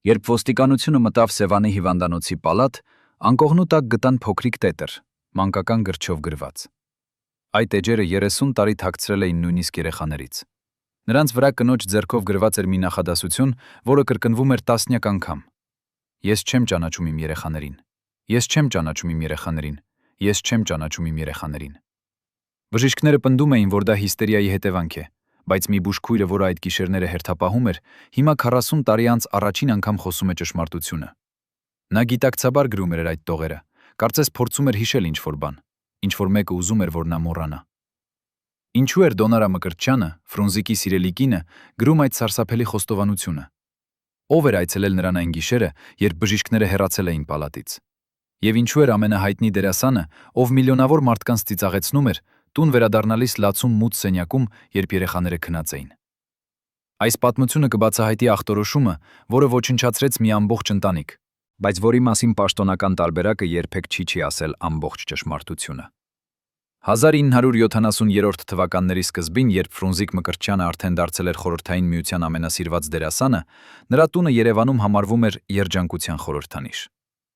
Երբ ոստիկանությունը մտավ Սևանի հիվանդանոցի պալատ, անկողնու տակ գտան փոքրիկ տետր, մանկական գրչով գրված։ Այդ էջերը 30 տարի թաքցրել էին նույնիսկ երեխաներից։ Նրանց վրա կնոջ ձեռքով գրված էր մի նախադասություն, որը կրկնվում էր տասնյակ անգամ. Ես չեմ ճանաչում իմ երեխաներին։ Ես չեմ ճանաչում իմ երեխաներին։ Ես չեմ ճանաչում իմ երեխաներին։ Բժիշկները պնդում էին, որ դա հիստերիայի հետևանք է, բայց մի բուժքույրը, որը այդ գիշերները հերթապահում էր, հիմա 40 տարի անց առաջին անգամ խոսում է ճշմարտությունը։ Նա գիտակցաբար գրում էր այդ տողերը, կարծես փորձում էր հիշել ինչ-որ բան, ինչ-որ մեկը ուզում էր, որ նա մոռանա։ Ինչու էր Դոնարա Մկրտչյանը, Ֆրունզիկի սիրելի կինը, գրում այդ սարսափելի խոստովանությունը։ Ով էր այցելել նրան այն գիշերը, երբ բժիշկները հեռացել էին պալատից։ Եվ ինչու էր ամենահայտնի դերասանը, ով միլիոնավոր մարդկանց ծիծաղեցնում էր, տուն վերադառնալիս լացում մութ սենյակում, երբ երեխաները քնած էին։ Այս պատմությունը կբացահայտի ախտորոշումը, որը ոչնչացրեց մի ամբողջ ընտանիք, բայց որի մասին պաշտոնական տարբերակը երբեք չի ասել ամբողջ ճշմարտությունը։ 1970-րդ թվականների սկզբին, երբ Ֆրունզիկ Մկրտչյանը արդեն դարձել էր Խորհրդային Միության ամենասիրված դերասանը, նրա տունը Երևանում համարվում էր երջանկության խորհրդանիշ։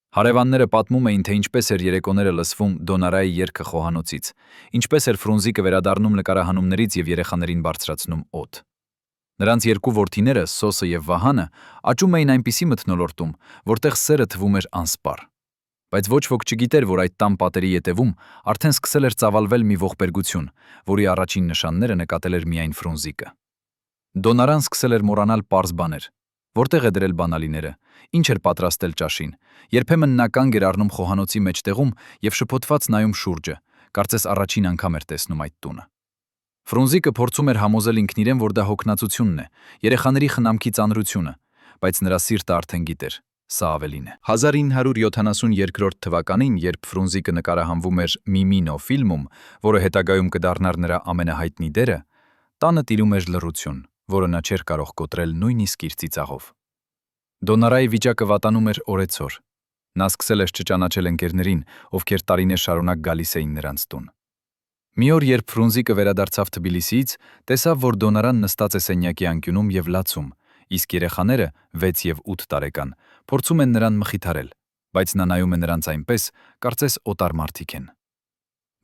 Հարևանները պատմում էին, թե ինչպես էր երեկոները լսվում Դոնարայի երգը խոհանոցից, ինչպես էր Ֆրունզիկը վերադառնում նկարահանումներից եւ երեխաներին բարձրացնում օդ։ Նրանց երկու որդիները, Սոսը եւ Վահանը, աճում էին այնպիսի մթնոլորտում, որտեղ սերը թվում էր անսպառ։ Բայց ոչ ոք չգիտեր, որ այդ տան պատերի ետևում արդեն սկսել էր ծավալվել մի ողբերգություն, որի առաջին նշանները նկատել էր միայն Ֆրունզիկը։ Դոնարան սկսել էր մոռանալ պարզ բաներ։ Որտեղ է դրել բանալիները, ինչ էր պատրաստել ճաշին, երբեմն նա կանգ էր առնում խոհանոցի մեջտեղում եւ շփոթված նայում շուրջը, կարծես առաջին անգամ էր տեսնում այդ տունը։ Ֆրունզիկը փորձում էր համոզել ինքն իրեն, որ դա հոգնածությունն է, երեխաների խնամքի ծանրությունը, բայց նրա սիրտը արդեն գիտեր, սա ավելին է։ 1972 թվականին, երբ Ֆրունզիկը նկարահանվում էր Միմինո ֆիլմում, որը հետագայում կդառնար նրա ամենահայտնի դերը, տանը տիրում էր լռություն, որը նա չէր կարող կոտրել նույնիսկ իր ծիծաղով։ Դոնարայի վիճակը վատանում էր օրեցօր։ Նա սկսել էր չճանաչել ընկերներին, ովքեր տարիներ շարունակ գալիս էին նրանց տուն։ Մի օր, երբ Ֆրունզիկը վերադարձավ Թբիլիսիից, տեսավ, որ Դոնարան նստած է սենյակի անկյունում եւ լացում, իսկ երեխաները 6 եւ 8 տարեկան փորձում են նրան մխիթարել, բայց նա նայում է նրանց այնպես, կարծես օտար մարդիկ են։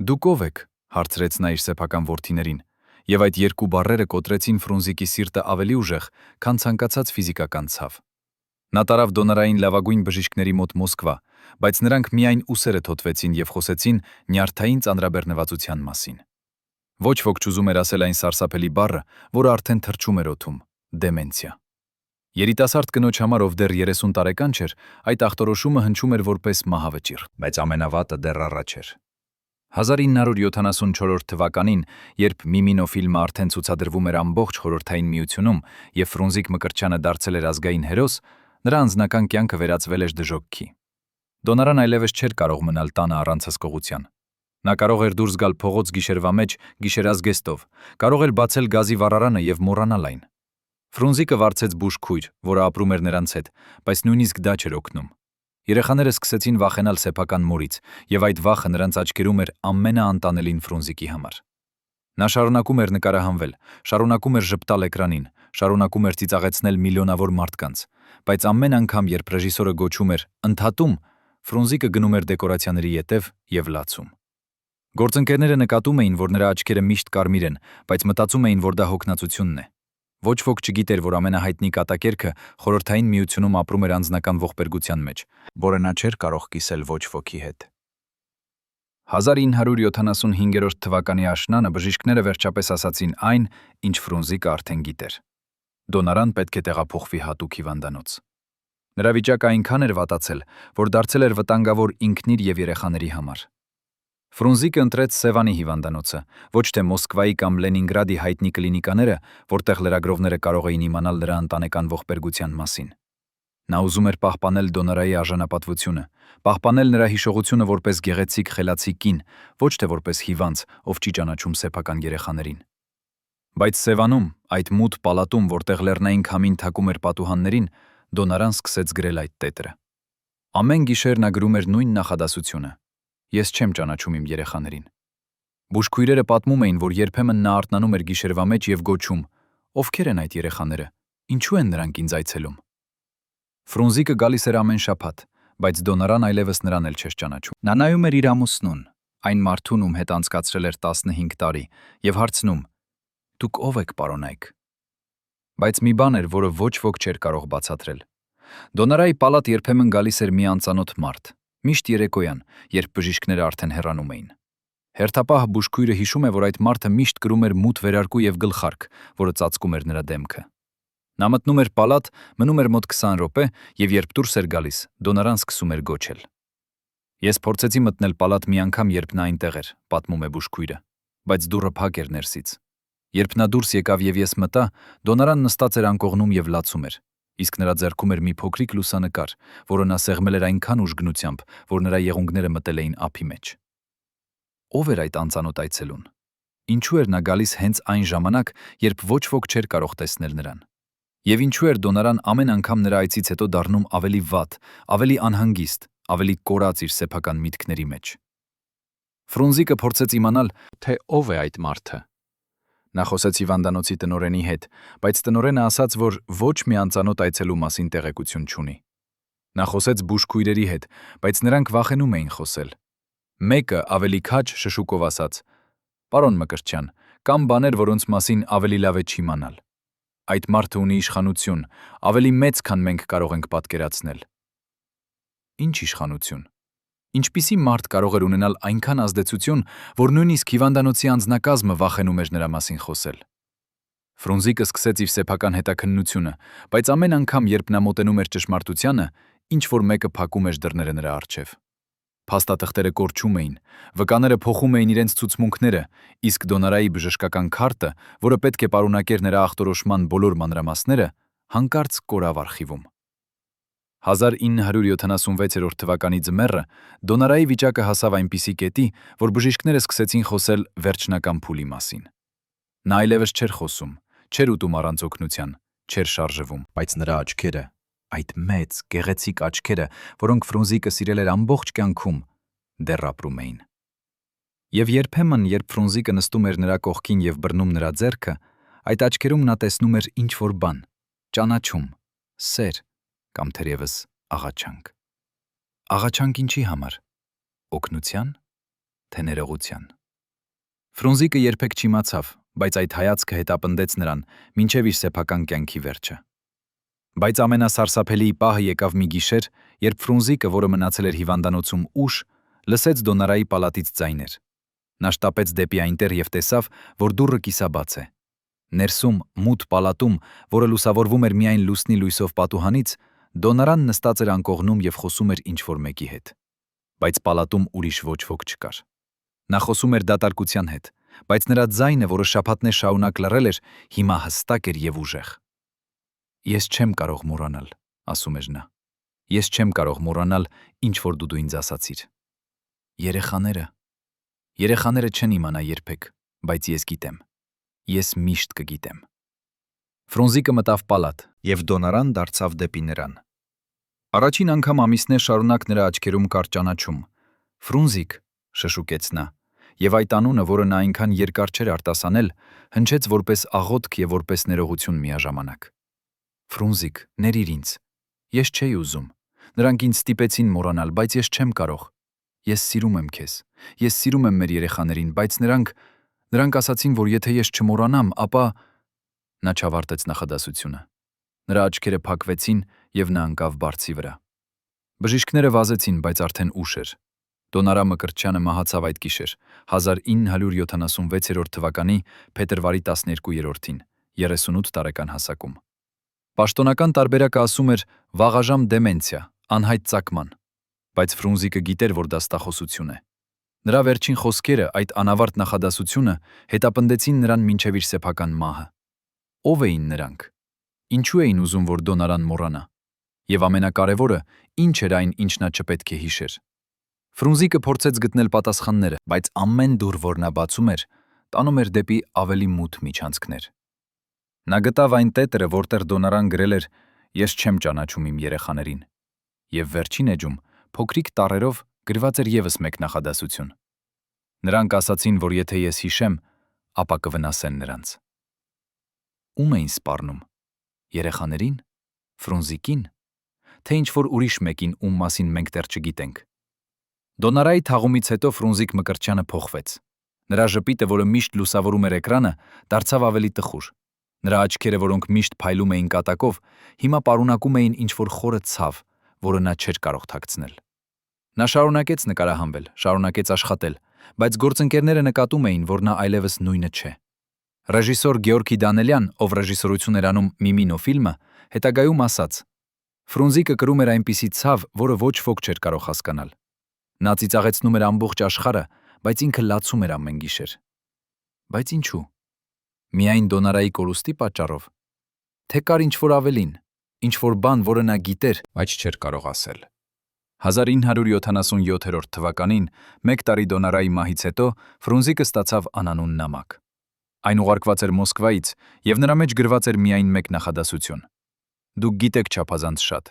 Դուք ով եք, հարցրեց նա իր սեփական որդիներին, եւ այդ երկու բառերը կոտրեցին Ֆրունզիկի սիրտը ավելի ուժեղ, քան ցանկացած ֆիզիկական ցավ։ Նա տարավ Դոնարային լավագույն բժիշկների մոտ Մոսկվա, բայց նրանք միայն ուսերը թոթվեցին եւ խոսեցին նյարդային ծանրաբեռնվածության մասին։ Ոչ ոք չուզում էր ասել այն սարսափելի բառը, որը արդեն թրջում էր օդում՝ դեմենցիա։ Երիտասարդ կնոջ համար, ով դեռ 30 տարեկան չէր, այդ ախտորոշումը հնչում էր որպես մահավճիռ, բայց ամենավատը դեռ առաջ էր։ 1974 թվականին, երբ Միմինո ֆիլմը արդեն ցուցադրվում էր ամբողջ Խորհրդային Միությունում եւ Ֆրունզիկ Մկրտչյանը դարձել էր ազգային հերոս, նրա անձնական կյանքը վերածվել էր դժոխքի։ Դոնարան այլևս չէր կարող մնալ տանը առանց հսկողության։ Նա կարող էր դուրս գալ փողոց գիշերվա մեջ գիշերազգեստով, կարող էր բացել գազի վառարանը եւ մոռանալ այն։ Ֆրունզիկը վարձեց բուժքույր, որը ապրում էր նրանց հետ, բայց նույնիսկ դա չէր օգնում։ Երեխաները սկսեցին վախենալ սեփական մորից, եւ այդ վախը նրանց աչքերում էր ամենաանտանելին Ֆրունզիկի համար։ Նա շարունակում էր նկարահանվել, շարունակում էր ժպտալ էկրանին, շարունակում էր ծիծաղեցնել միլիոնավոր մարդկանց, բայց ամեն անգամ, երբ ռեժիսորը գոչում էր «ընդհատում», Ֆրունզիկը գնում էր դեկորացիաների ետև եւ լացում։ Գործընկերները նկատում էին, որ նրա աչքերը միշտ կարմիր են, բայց մտածում էին, որ դա հոգնածությունն է։ Ոչ ոք չգիտեր, որ ամենահայտնի կատակերգը Խորհրդային Միությունում ապրում էր անձնական ողբերգության մեջ, որը նա չէր կարող կիսել ոչ ոքի հետ։ 1975 թվականի աշնանը բժիշկները վերջապես ասացին այն, ինչ Ֆրունզիկը արդեն գիտեր։ Դոնարան պետք է տեղափոխվի հատուկ հիվանդանոց։ Նրա վիճակը այնքան էր վատացել, որ դարձել էր վտանգավոր ինքն իր եւ երեխաների համար։ Ֆրունզիկը ընտրեց Սևանի հիվանդանոցը, ոչ թե Մոսկվայի կամ Լենինգրադի հայտնի կլինիկաները, որտեղ լրագրողները կարող էին իմանալ նրա ընտանեկան ողբերգության մասին։ Նա ուզում էր պահպանել Դոնարայի արժանապատվությունը, պահպանել նրա հիշողությունը որպես գեղեցիկ խելացի կին, ոչ թե որպես հիվանդ, ով չի ճանաչում սեփական երեխաներին։ Բայց Սևանում, այդ մութ պալատում, որտեղ լեռնային քամին թակում էր պատուհաններին, Դոնարան սկսեց գրել այդ տետրը։ Ամեն գիշեր նա գրում էր նույն նախադասությունը. Ես չեմ ճանաչում իմ երեխաներին։ Բուժքույրերը պատմում էին, որ երբեմն նա արթնանում էր գիշերվա մեջ եւ գոչում. ովքեր են այդ երեխաները, ինչու են նրանք ինձ այցելում։ Ֆրունզիկը գալիս էր ամեն շաբաթ, բայց Դոնարան այլևս նրան էլ չէր ճանաչում։ Նա նայում էր իր ամուսնուն, այն մարդուն, ում հետ անցկացրել էր 15 տարի, եւ հարցնում. «Դուք ով եք, պարոն Այք»։ Բայց մի բան էր, որը ոչ ոք չէր կարող բացատրել։ Դոնարայի պալատ երբեմն գալիս էր մի անծանոթ մարդ, միշտ երեկոյան, երբ բժիշկները արդեն հեռանում էին։ Հերթապահ բուժքույրը հիշում է, որ այդ մարդը միշտ կրում էր մութ վերարկու եւ գլխարկ, որը ծածկում էր նրա դեմքը։ Նա մտնում էր պալատ, մնում էր մոտ 20 րոպե, եւ երբ դուրս էր գալիս, Դոնարան սկսում էր գոչել։ Ես փորձեցի մտնել պալատ մի անգամ, երբ նա այնտեղ էր, պատմում է բուժքույրը, բայց դուռը փակ էր ներսից։ Երբ նա դուրս եկավ եւ ես մտա, Դոնարան նստած էր անկողնում եւ լացում էր, իսկ նրա ձեռքում էր մի փոքրիկ լուսանկար, որը նա սեղմել էր այնքան ուժգնությամբ, որ նրա եղունգները մտել էին ափի մեջ։ Ո՞վ էր այդ անծանոթ այցելուն։ Ինչու էր նա գալիս հենց այն ժամանակ, երբ ոչ ոք չէր կարող տեսնել նրան։ Եվ ինչու էր Դոնարան ամեն անգամ նրա այցից հետո դառնում ավելի վատ, ավելի անհանգիստ, ավելի կորած իր սեփական միտքների մեջ։ Ֆրունզիկը փորձեց իմանալ, թե ով է այդ մարդը։ Նա խոսեց հիվանդանոցի տնօրենի հետ, բայց տնօրենը ասաց, որ ոչ մի անծանոթ այցելու մասին տեղեկություն չունի։ Նա խոսեց բուժքույրերի հետ, բայց նրանք վախենում էին խոսել։ Մեկը ավելի քաջ շշուկով ասաց. «Պարոն Մկրտչյան, կան բաներ, որոնց մասին ավելի լավ է չիմանալ։ Այդ մարդը ունի իշխանություն, ավելի մեծ, քան մենք կարող ենք պատկերացնել»։ Ինչ իշխանություն։ Ինչպիսի մարդ կարող էր ունենալ այնքան ազդեցություն, որ նույնիսկ հիվանդանոցի անձնակազմը վախենում էր նրա մասին խոսել։ Ֆրունզիկը սկսեց իր սեփական հետաքննությունը, բայց ամեն անգամ, երբ նա մոտենում էր ճշմարտությանը, ինչ որ մեկը փակում էր դռները նրա առջև։ Փաստաթղթերը կորչում էին, վկաները փոխում էին իրենց ցուցմունքները, իսկ Դոնարայի բժշկական քարտը, որը պետք է պարունակեր նրա ախտորոշման բոլոր մանրամասները, հանկարծ կորավ արխիվում։ 1976 թվականի ձմեռը Դոնարայի վիճակը հասավ այնպիսի կետի, որ բժիշկները սկսեցին խոսել վերջնական փուլի մասին։ Նա այլևս չէր խոսում, չէր ուտում առանց օգնության, չէր շարժվում, բայց նրա աչքերը, այդ մեծ, գեղեցիկ աչքերը, որոնք Ֆրունզիկը սիրել էր ամբողջ կյանքում, դեռ ապրում էին։ Եվ երբեմն, երբ Ֆրունզիկը նստում էր նրա կողքին եւ բռնում նրա ձեռքը, այդ աչքերում նա տեսնում էր ինչ-որ բան, ճանաչում, սեր կամ թերևս աղաչանք։ Աղաչանք ինչի համար։ Օգնության, թե ներողության։ Ֆրունզիկը երբեք չիմացավ, բայց այդ հայացքը հետապնդեց նրան մինչև իր սեփական կյանքի վերջը։ Բայց ամենասարսափելի պահը եկավ մի գիշեր, երբ Ֆրունզիկը, որը մնացել էր հիվանդանոցում ուշ, լսեց Դոնարայի պալատից ձայներ։ Նա շտապեց դեպի այնտեղ եւ տեսավ, որ դուռը կիսաբաց է։ Ներսում, մութ պալատում, որը լուսավորվում էր միայն լուսնի լույսով պատուհանից, Դոնարան նստած էր անկողնում եւ խոսում էր ինչ-որ մեկի հետ։ Բայց պալատում ուրիշ ոչ ոք չկար։ Նա խոսում էր դատարկության հետ, բայց նրա ձայնը, որը շաբաթներ շարունակ լռել էր, հիմա հստակ էր եւ ուժեղ։ Ես չեմ կարող մոռանալ, ասում էր նա։ Ես չեմ կարող մոռանալ, ինչ որ դու ինձ ասացիր։ Երեխաները չեն իմանա երբեք, բայց ես գիտեմ։ Ես միշտ կգիտեմ։ Ֆրունզիկը մտավ պալատ, եւ Դոնարան դարձավ դեպի նրան։ Առաջին անգամ ամիսներ շարունակ նրա աչքերում կար ճանաչում։ Ֆրունզիկ, շշուկեց նա, եւ այդ անունը, որը նա այնքան երկար չէր արտասանել, հնչեց որպես աղոթք եւ որպես ներողություն միաժամանակ։ Ֆրունզիկ, ներիր ինձ։ Ես չէի ուզում։ Նրանք ինձ ստիպեցին մոռանալ, բայց ես չեմ կարող։ Ես սիրում եմ քեզ։ Ես սիրում եմ մեր երեխաներին, բայց նրանք ասացին, որ եթե ես չմոռանամ, ապա… Նա չավարտեց նախադասությունը։ Նրա աչքերը փակվեցին եւ նա ընկավ բարձի վրա։ Բժիշկները վազեցին, բայց արդեն ուշ էր։ Դոնարա Մկրտչյանը մահացավ այդ գիշեր 1976 թվականի փետրվարի 12-ին 38 տարեկան հասակում։ Պաշտոնական տարբերակը ասում էր վաղաժամ դեմենցիա, անհայտ ծագման, բայց Ֆրունզիկը գիտեր, որ դա ստախոսություն է։ Նրա վերջին խոսքերը, այդ անավարտ նախադասությունը հետապնդեցին նրան մինչև իր սեփական մահը։ Ո՞վ էին նրանք։ Ինչու էին ուզում, որ Դոնարան մոռանա։ Եվ ամենակարևորը, ինչ էր այն, ինչ նա չպետք է հիշեր։ Ֆրունզիկը փորձեց գտնել պատասխանները, բայց ամեն դուռ, որ նա բացում էր, տանում էր դեպի ավելի մութ միջանցքներ։ Նա գտավ այն տետրը, որտեղ Դոնարան գրել էր. «Ես չեմ ճանաչում իմ երեխաներին»։ Եվ վերջին էջում, փոքրիկ տառերով գրված էր եւս մեկ նախադասություն։ Նրանք ասացին, որ եթե ես հիշեմ, ապա կվնասեն նրանց։ Ում էին սպառնում։ Երեխաներին։ Ֆրունզիկին։ թե ինչ-որ ուրիշ մեկին, ում մասին մենք դեռ չգիտենք։ Դոնարայի թաղումից հետո Ֆրունզիկ Մկրտչյանը փոխվեց։ Նրա ժպիտը, որը միշտ լուսավորում էր էկրանը, դարձավ ավելի տխուր։ Նրա աչքերը, որոնք միշտ փայլում էին կատակով, հիմա պարունակում էին ինչ-որ խորը ցավ, որը նա չէր կարող թաքցնել։ Նա շարունակեց նկարահանվել, շարունակեց աշխատել, բայց գործընկերները նկատում էին, որ նա այլևս նույնը չէ։ Ռեժիսոր Գեորգի Դանելյան, ով ռեժիսորություն էր անում Միմինո ֆիլմը, հետագայում ասաց. Ֆրունզիկը կրում էր այնպիսի ցավ, որը ոչ ոք չէր կարող հասկանալ։ Նա ծիծաղեցնում էր ամբողջ աշխարհը, բայց ինքը լացում էր ամեն գիշեր։ Բայց ինչու։ Միայն Դոնարայի կորուստի պատճառով։ Թե կար ինչ-որ ավելին, ինչ-որ բան, որը նա գիտեր, բայց չէր կարող ասել։ 1977 թվականին, մեկ տարի Դոնարայի մահից հետո, Ֆրունզիկը ստացավ անանուն նամակ։ Այն ուղարկված էր Մոսկվայից, եւ նրա մեջ գրված էր միայն մեկ նախադասություն. Դուք գիտեք չափազանց շատ։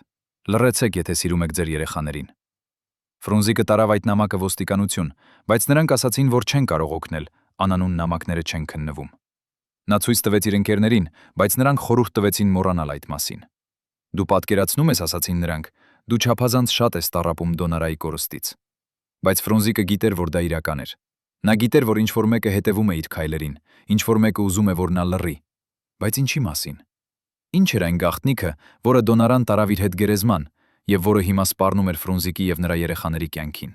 Լռեցեք, եթե սիրում եք ձեր երեխաներին։ Ֆրունզիկը տարավ այդ նամակը ոստիկանություն, բայց նրանք ասացին, որ չեն կարող օգնել, անանուն նամակները չեն քննվում։ Նա ցույց տվեց իր ընկերներին, բայց նրանք խորհուրդ տվեցին մոռանալ այդ մասին։ Դու պատկերացնում ես, ասացին նրանք, դու չափազանց շատ ես տառապում Դոնարայի կորստից։ Բայց Ֆրունզիկը գիտեր, որ դա իրական էր։ Նա գիտեր, որ ինչ-որ մեկը հետևում է իր քայլերին, ինչ-որ մեկը ուզում է, որ նա լռի։ Բայց ինչի մասին։ Ինչ էր այն գաղտնիքը, որը Դոնարան տարավ իր հետ գերեզման, եւ որը հիմա սպառնում էր Ֆրունզիկի եւ նրա երեխաների կյանքին։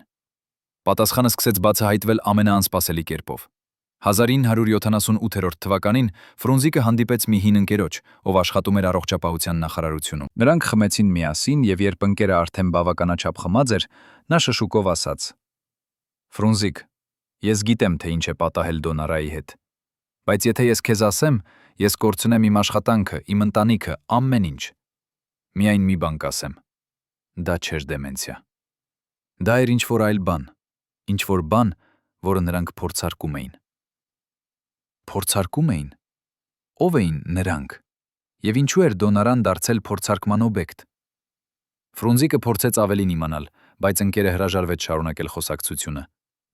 Պատասխանը սկսեց բացահայտվել ամենաանսպասելի կերպով։ 1978 թվականին Ֆրունզիկը հանդիպեց մի հին ընկերոջ, ով աշխատում էր առողջապահության նախարարությունում։ Նրանք խմեցին միասին, եւ երբ ընկերը արդեն բավականաչափ խմած էր, նա շշուկով ասաց. Ֆրունզիկ, ես գիտեմ, թե ինչ է պատահել Դոնարայի հետ։ Բայց եթե ես քեզ ասեմ, ես կորցնեմ իմ աշխատանքը, իմ ընտանիքը, ամեն ինչ։ Միայն մի բան կասեմ. դա չէր դեմենցիա։ Դա էր ինչ-որ այլ բան, ինչ-որ բան, որը նրանք փորձարկում էին։ Փորձարկում էին։ Ո՞վ էին նրանք։ Եվ ինչու էր Դոնարան դարձել փորձարկման օբյեկտ։ Ֆրունզիկը փորձեց ավելին իմանալ, բայց ընկերը հրաժարվեց շարունակել խոսակցությունը։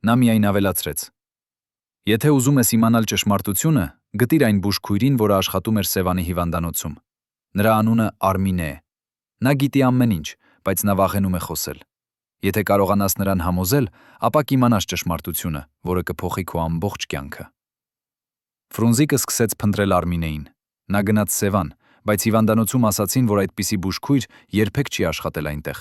Նա միայն ավելացրեց. Եթե ուզում ես իմանալ ճշմարտությունը, գտիր այն բուժքույրին, որը աշխատում էր Սևանի հիվանդանոցում։ Նրա անունը Արմինե է։ Նա գիտի ամեն ինչ, բայց նա վախենում է խոսել։ Եթե կարողանաս նրան համոզել, ապա կիմանաս ճշմարտությունը, որը կփոխի քո ամբողջ կյանքը։ Ֆրունզիկը սկսեց փնտրել Արմինեին։ Նա գնաց Սևան, բայց հիվանդանոցում ասացին, որ այդպիսի բուժքույր երբեք չի աշխատել այնտեղ։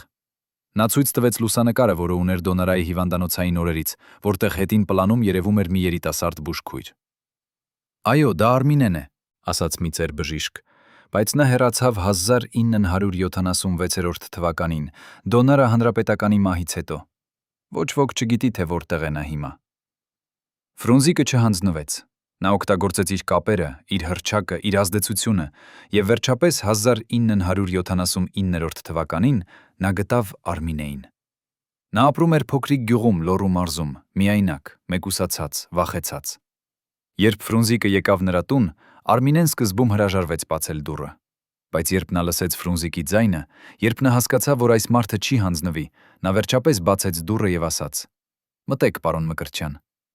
Նա ցույց տվեց լուսանկարը, որը ուներ Դոնարայի հիվանդանոցային օրերից, որտեղ հետին պլանում երևում էր մի երիտասարդ բուժքույր։ Այո, դա Արմինեն է, ասաց մի ծեր բժիշկ, բայց նա հեռացավ 1976 թվականին, Դոնարը հանրապետականի մահից հետո։ Ոչ ոք չգիտի, թե որտեղ է նա հիմա։ Ֆրունզիկը չհանձնվեց։ Նա օգտագործեց իր կապերը, իր հռչակը, իր ազդեցությունը, եւ վերջապես 1979 թվականին նա գտավ Արմինեին։ Նա ապրում էր փոքրիկ գյուղում Լոռու մարզում, միայնակ, մեկուսացած, վախեցած։ Երբ Ֆրունզիկը եկավ նրա տուն, Արմինեն սկզբում հրաժարվեց բացել դուռը։ Բայց երբ նա լսեց Ֆրունզիկի ձայնը, երբ նա հասկացավ, որ այս մարդը չի հանձնվի, նա վերջապես բացեց դուռը եւ ասաց. Մտեք, պարոն Մկրտչյան,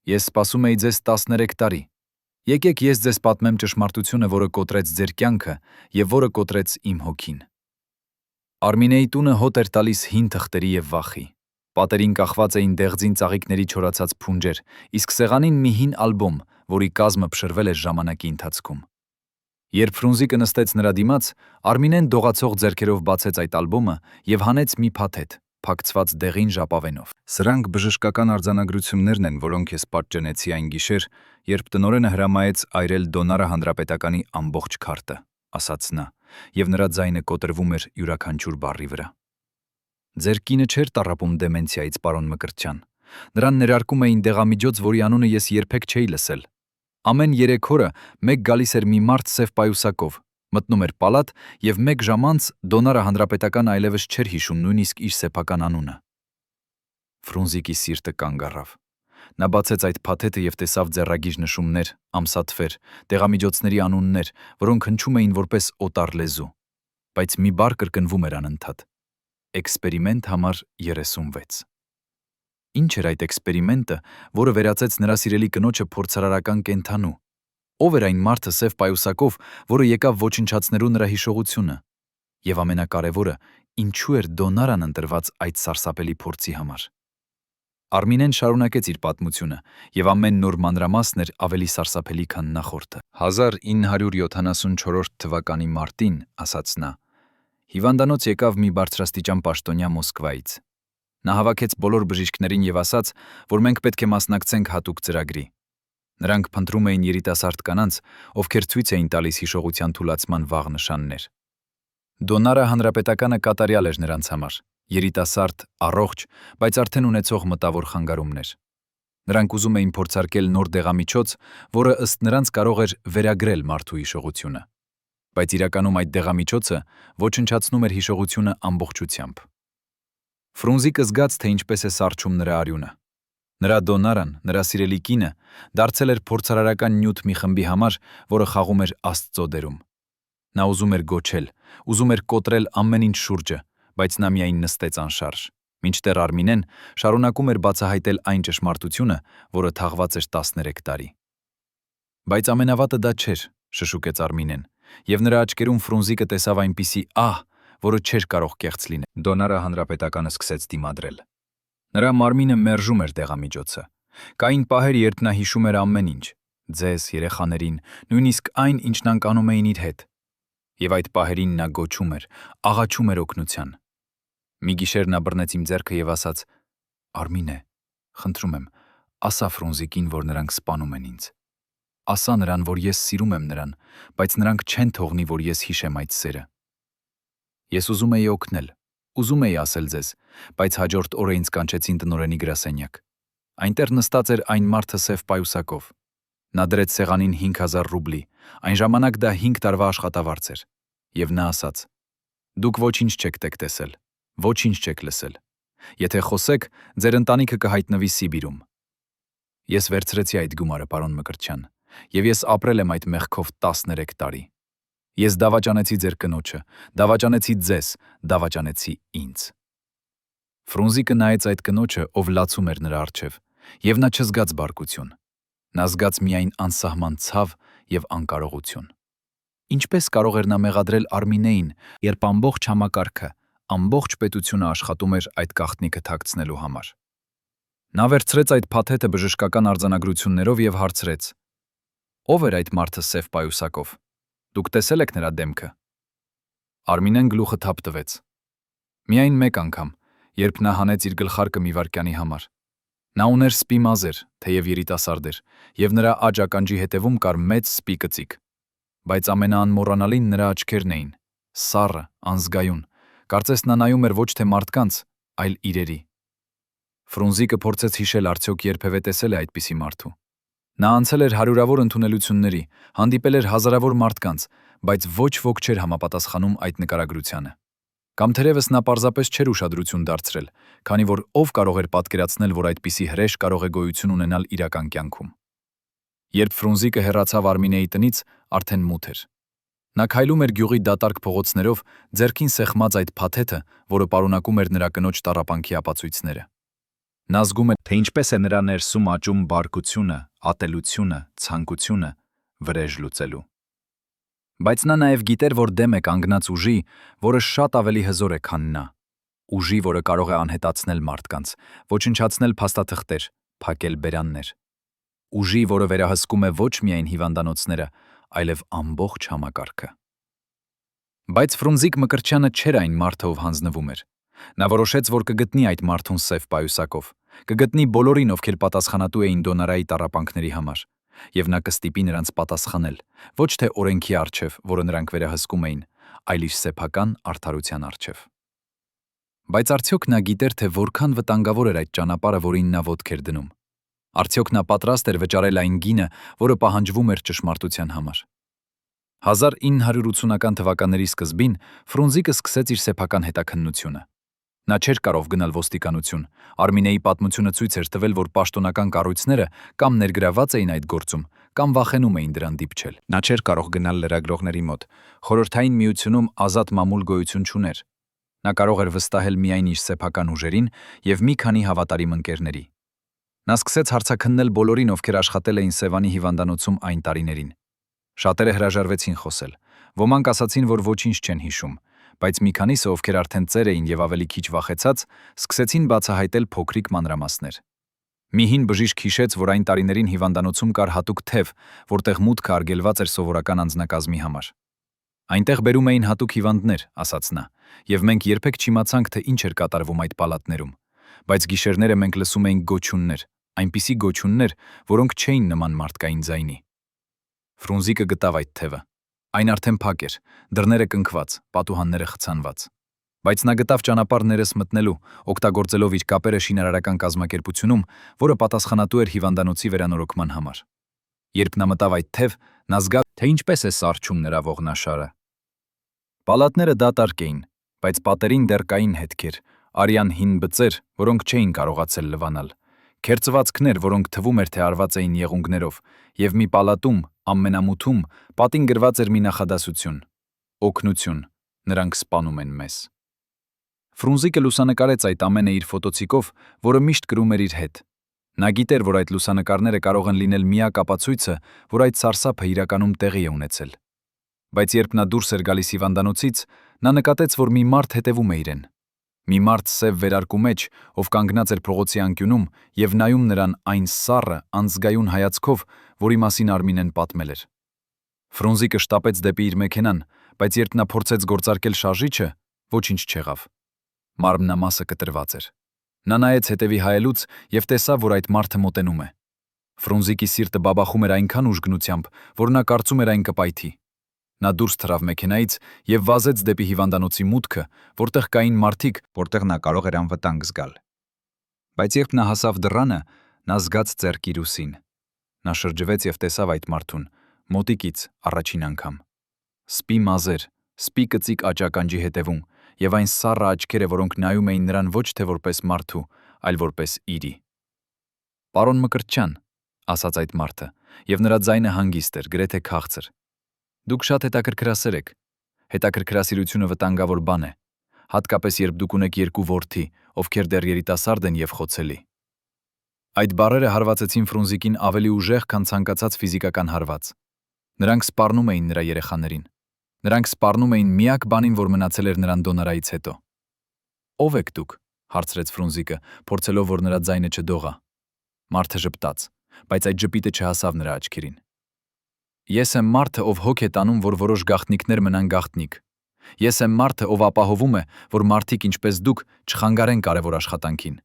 ես սպասում էի ձեզ 13 տարի։ Եկեք ես ձեզ պատմեմ ճշմարտությունը, որը կոտրեց ձեր կյանքը եւ որը կոտրեց իմ հոգին։ Արմինեի տունը հոտ էր տալիս հին թղթերի եւ վախի։ Պատերին կախված էին դեղձին ծաղիկների չորացած փունջեր, իսկ սեղանին մի հին ալբոմ, որի կազմը փշրվել էր ժամանակի ընթացքում։ Երբ Ֆրունզիկը նստեց նրա դիմաց, Արմինեն դողացող ձեռքերով բացեց այդ ալբոմը եւ հանեց մի փաթեթ, փակցված դեղին ժապավենով։ Սրանք բժշկական արձանագրություններն են, որոնք ես պատճենեցի այն գիշեր, երբ տնօրենը հրամայեց այրել Դոնարը հանրապետականի ամբողջ քարտը, ասաց նա, եւ նրա ձայնը կոտրվում էր յուրաքանչյուր բառի վրա։ Ձեր կինը չէր տառապում դեմենցիայից, պարոն Մկրտչյան։ Նրան ներարկում էին դեղամիջոց, որի անունը ես երբեք չէի լսել։ Ամեն 3 օրը մեկ գալիս էր մի մարդ սև պայուսակով, մտնում էր պալատ եւ 1 ժամ անց Դոնարը հանրապետական այլևս չէր հիշում նույնիսկ իր սեփական անունը։ Ֆրունզիկի սիրտը կանգ առավ։ Նա բացեց այդ փաթեթը եւ տեսավ ձեռագիր նշումներ, ամսաթվեր, դեղամիջոցների անուններ, որոնք հնչում էին որպես օտար լեզու, բայց մի բառ կրկնվում էր անընդհատ. Էքսպերիմենտ համար 36։ Ինչ էր այդ էքսպերիմենտը, որը վերածեց նրա սիրելի կնոջը փորձարարական կենդանու։ Ով էր այն մարդը սև պայուսակով, որը եկավ ոչնչացնելու նրա հիշողությունը։ Եվ ամենակարևորը, ինչու էր Դոնարան ընտրված այդ սարսափելի փորձի համար։ Արմինեն շարունակեց իր պատմությունը, եւ ամեն նոր մանրամասն էր ավելի սարսափելի, քան նախորդը։ 1974 թվականի մարտին, ասաց նա, հիվանդանոց եկավ մի բարձրաստիճան պաշտոնյա Մոսկվայից։ Նա հավաքեց բոլոր բժիշկներին եւ ասաց, որ մենք պետք է մասնակցենք հատուկ ծրագրի։ Նրանք փնտրում էին երիտասարդ կանանց, ովքեր ցույց էին տալիս հիշողության թուլացման վաղ նշաններ։ Դոնարա հանրապետականը կատարյալ էր նրանց համար, երիտասարդ, առողջ, բայց արդեն ունեցող մտավոր խանգարումներ։ Նրանք ուզում էին փորձարկել նոր դեղամիջոց, որը ըստ նրանց կարող էր վերագրել մարդու հիշողությունը։ Բայց իրականում այդ դեղամիջոցը ոչնչացնում էր հիշողությունը ամբողջությամբ։ Ֆրունզիկը զգաց, թե ինչպես է սառչում նրա արյունը։ Նրա Դոնարան, նրա սիրելի կինը, դարձել էր փորձարարական նյութ մի խմբի համար, որը խաղում էր Աստծո դերում։ Նա ուզում էր գոչել, ուզում էր կոտրել ամեն ինչ շուրջը, բայց նա միայն նստեց անշարժ, մինչդեռ Արմինեն շարունակում էր բացահայտել այն ճշմարտությունը, որը թաղված էր 13 տարի։ Բայց ամենավատը դա չէր, շշուկեց Արմինեն, եւ նրա աչքերում Ֆրունզիկը տեսավ այնպիսի ահ, որը չէր կարող կեղծ լինել։ Դոնարը հանրապետականը սկսեց դիմադրել։ Նրա մարմինը մերժում էր դեղամիջոցը։ Կային պահեր, երբ նա հիշում էր ամեն ինչ՝ ձեզ, երեխաներին, նույնիսկ այն, ինչն անկանում էին իր հետ։ Եվ այդ պահերին նա գոչում էր, աղաչում էր օգնության։ Մի գիշեր նա բռնեց իմ ձեռքը եւ ասաց. «Արմինե, խնդրում եմ, ասա Ֆրունզիկին, որ նրանք սպանում են ինձ։ Ասա նրան, որ ես սիրում եմ նրան, բայց նրանք չեն թողնի, որ ես հիշեմ այդ սերը»։ Ես ուզում էի օգնել, ուզում էի ասել ձեզ, բայց հաջորդ օրը ինձ կանչեցին տնօրենի գրասենյակ։ Այնտեղ նստած էր այն մարդը սև պայուսակով։ Նա դրեց սեղանին 5000 ռուբլի, այն ժամանակ դա 5 տարվա աշխատավարձ էր։ Եվ նա ասաց. «Դուք ոչինչ չեք տեսել, ոչինչ չեք լսել։ Եթե խոսեք, ձեր ընտանիքը կհայտնվի Սիբիրում»։ Ես վերցրեցի այդ գումարը, պարոն Մկրտչյան, եւ ես ապրել եմ այդ մեղքով 13 տարի։ Ես դավաճանեցի ձեր կնոջը, դավաճանեցի ձեզ, դավաճանեցի ինձ։ Ֆրունզիկը նայեց այդ կնոջը, ով լացում էր նրա առջև, եւ նա չզգաց բարկություն։ Նա զգաց միայն անսահման ցավ եւ անկարողություն։ Ինչպես կարող էր նա մեղադրել Արմինեին, երբ ամբողջ համակարգը, ամբողջ պետությունը աշխատում էր այդ գաղտնիքը թաքցնելու համար։ Նա վերցրեց այդ փաթեթը բժշկական արձանագրություններով եւ հարցրեց. «Ո՞վ էր այդ մարդը սև պայուսակով։ Դուք տեսել եք նրա դեմքը»։ Արմինեն գլուխը թափ տվեց։ Միայն մեկ անգամ, երբ նա հանեց իր գլխարկը մի վայրկյանի համար։ Նա ուներ սպի մազեր, թեև երիտասարդ էր, եւ նրա աջ ականջի հետևում կար մեծ սպի կծիկ։ Բայց ամենաանմոռանալին նրա աչքերն էին, սառը, անզգայուն, կարծես նա նայում էր ոչ թե մարդկանց, այլ իրերի։ Ֆրունզիկը փորձեց հիշել, արդյոք երբևէ տեսել է այդպիսի մարդու։ Նա անցել էր հարյուրավոր ընդունելությունների, հանդիպել էր հազարավոր մարդկանց, բայց ոչ ոք չէր համապատասխանում այդ նկարագրությանը։ Կամ թերևս նա պարզապես չէր ուշադրություն դարձրել, քանի որ ով կարող էր պատկերացնել, որ այդպիսի հրեշ կարող է գոյություն ունենալ իրական կյանքում։ Երբ Ֆրունզիկը հեռացավ Արմինեի տնից, արդեն մութ էր։ Նա քայլում էր գյուղի դատարկ փողոցներով, ձեռքին սեղմած այդ փաթեթը, որը պարունակում էր նրա կնոջ տառապանքի ապացույցները։ Նա զգում էր, թե ինչպես է նրա ներսում աճում բարկությունը, ատելությունը, ցանկությունը վրեժ լուծելու։ Բայց նա նաև գիտեր, որ դեմ է կանգնած ուժի, որը շատ ավելի հզոր է, քան նա։ Ուժի, որը կարող է անհետացնել մարդկանց, ոչնչացնել փաստաթղթեր, փակել բերաններ։ Ուժի, որը վերահսկում է ոչ միայն հիվանդանոցները, այլև ամբողջ համակարգը։ Բայց Ֆրունզիկ Մկրտչյանը չէր այն մարդը, ով հանձնվում էր։ Նա որոշեց, որ կգտնի այդ մարդուն սև պայուսակով, կգտնի բոլորին, ովքեր պատասխանատու էին Դոնարայի տառապանքների համար, եւ նա կստիպի նրանց պատասխանել, ոչ թե օրենքի առջև, որը նրանք վերահսկում էին, այլ իր սեփական արդարության առջև։ Բայց արդյոք նա գիտեր, թե որքան վտանգավոր էր այդ ճանապարհը, որին նա ոտք էր դնում։ Արդյոք նա պատրաստ էր վճարել այն գինը, որը պահանջվում էր ճշմարտության համար։ 1980-ական թվականների սկզբին Ֆրունզիկը սկսեց իր սեփական հետաքննությունը։ Նա չէր կարող գնալ ոստիկանություն։ Արմինեի պատմությունը ցույց էր տվել, որ պաշտոնական կառույցները կամ ներգրաված էին այդ գործում, կամ վախենում էին դրան դիպչել։ Նա չէր կարող գնալ լրագրողների մոտ։ Խորհրդային միությունում ազատ մամուլ գոյություն չուներ։ Նա կարող էր վստահել միայն իր սեփական ուժերին եւ մի քանի հավատարիմ ընկերների։ Նա սկսեց հարցաքննել բոլորին, ովքեր աշխատել էին Սևանի հիվանդանոցում այն տարիներին։ Շատերը հրաժարվեցին խոսել։ Ոմանք ասացին, որ ոչինչ չեն հիշում, Բայց մի քանիսը, ովքեր արդեն ծեր էին եւ ավելի քիչ վախեցած, սկսեցին բացահայտել փոքրիկ մանրամասներ։ Մի հին բժիշկ հիշեց, որ այն տարիներին հիվանդանոցում կար հատուկ թև, որտեղ մուտքը արգելված էր սովորական անձնակազմի համար։ Այնտեղ բերում էին հատուկ հիվանդներ, ասաց նա, եւ մենք երբեք չիմացանք, թե ինչ էր կատարվում այդ պալատներում, բայց գիշերները մենք լսում էինք գոչյուններ, այնպիսի գոչյուններ, որոնք չէին նման մարդկային ձայնի։ Ֆրունզիկը գտավ այդ թևը։ Այն արդեն փակ էր, դռները կնքված, պատուհանները խցանված։ Բայց նա գտավ ճանապարհ ներս մտնելու, օգտագործելով իր կապերը շինարարական կազմակերպությունում, որը պատասխանատու էր հիվանդանոցի վերանորոգման համար։ Երբ նա մտավ այդ թև, նա զգաց, թե ինչպես է սառչում նրա ողնաշարը։ Պալատները դատարկ էին, բայց պատերին դեռ կային հետքեր, արյան հին բծեր, որոնք չէին կարողացել լվանալ, քերծվածքներ, որոնք թվում էր, թե արված էին եղունգներով, եւ մի պալատում, ամենամութում, պատին գրված էր մի նախադասություն. օգնություն, նրանք սպանում են մեզ։ Ֆրունզիկը լուսանկարեց այդ ամենը իր ֆոտոցիկով, որը միշտ կրում էր իր հետ։ Նա գիտեր, որ այդ լուսանկարները կարող են լինել միակ ապացույցը, որ այդ սարսափը իրականում տեղի է ունեցել։ Բայց երբ նա դուրս էր գալիս հիվանդանոցից, նա նկատեց, որ մի մարդ հետևում է իրեն։ Մի մարդ սև վերարկու մեջ, ով կանգնած էր փողոցի անկյունում եւ նայում նրան այն սառը, անզգայուն հայացքով, որի մասին Արմինեն պատմել էր։ Ֆրունզիկը շտապեց դեպի իր մեքենան, բայց երբ նա փորձեց գործարկել շարժիչը, ոչինչ չեղավ։ Մարմնամասը կտրված էր։ Նա նայեց հետևի հայելուց եւ տեսավ, որ այդ մարդը մոտենում է։ Ֆրունզիկի սիրտը բաբախում էր այնքան ուժգնությամբ, որ նա կարծում էր այն կպայթի։ Նա դուրս թռավ մեքենայից եւ վազեց դեպի հիվանդանոցի մուտքը, որտեղ կային մարդիկ, որտեղ նա կարող էր անվտանգ զգալ։ Բայց երբ նա հասավ դռանը, նա զգաց ձեռքի ռուսին։ Նա շրջվեց եւ տեսավ այդ մարդուն, մոտիկից առաջին անգամ։ Սպի մազեր, սպի կծիկ աճականջի հետևում եւ այն սառը աչքերը, որոնք նայում էին նրան ոչ թե որպես մարդու, այլ որպես իրի։ «Պարոն Մկրտչյան», ասաց այդ մարդը, եւ նրա ձայնը հանգիստ էր, գրեթե քաղցր։ «Դուք շատ հետաքրքրասեր եք։ Հետաքրքրասիրությունը վտանգավոր բան է, հատկապես երբ դուք ունեք երկու որդի, ովքեր դեռ երիտասարդ են եւ խոցելի»։ Այդ բառերը հարվածեցին Ֆրունզիկին ավելի ուժեղ, քան ցանկացած ֆիզիկական հարված։ Նրանք սպառնում էին նրա երեխաներին։ Նրանք սպառնում էին միակ բանին, որ մնացել էր նրան դոնորայից հետո։ «Ո՞վ եք դուք», հարցրեց Ֆրունզիկը, փորձելով, որ նրա ձայնը չդողա։ Մարդը ժպտաց, բայց այդ ժպիտը չհասավ նրա աչքերին։ «Ես եմ մարդը, ով հոգ է տանում, որ որոշ գաղտնիքներ մնան գաղտնիք։ Ես եմ մարդը, ով ապահովում է, որ մարդիկ ինչպես դուք չխանգարեն կարևոր աշխատանքին։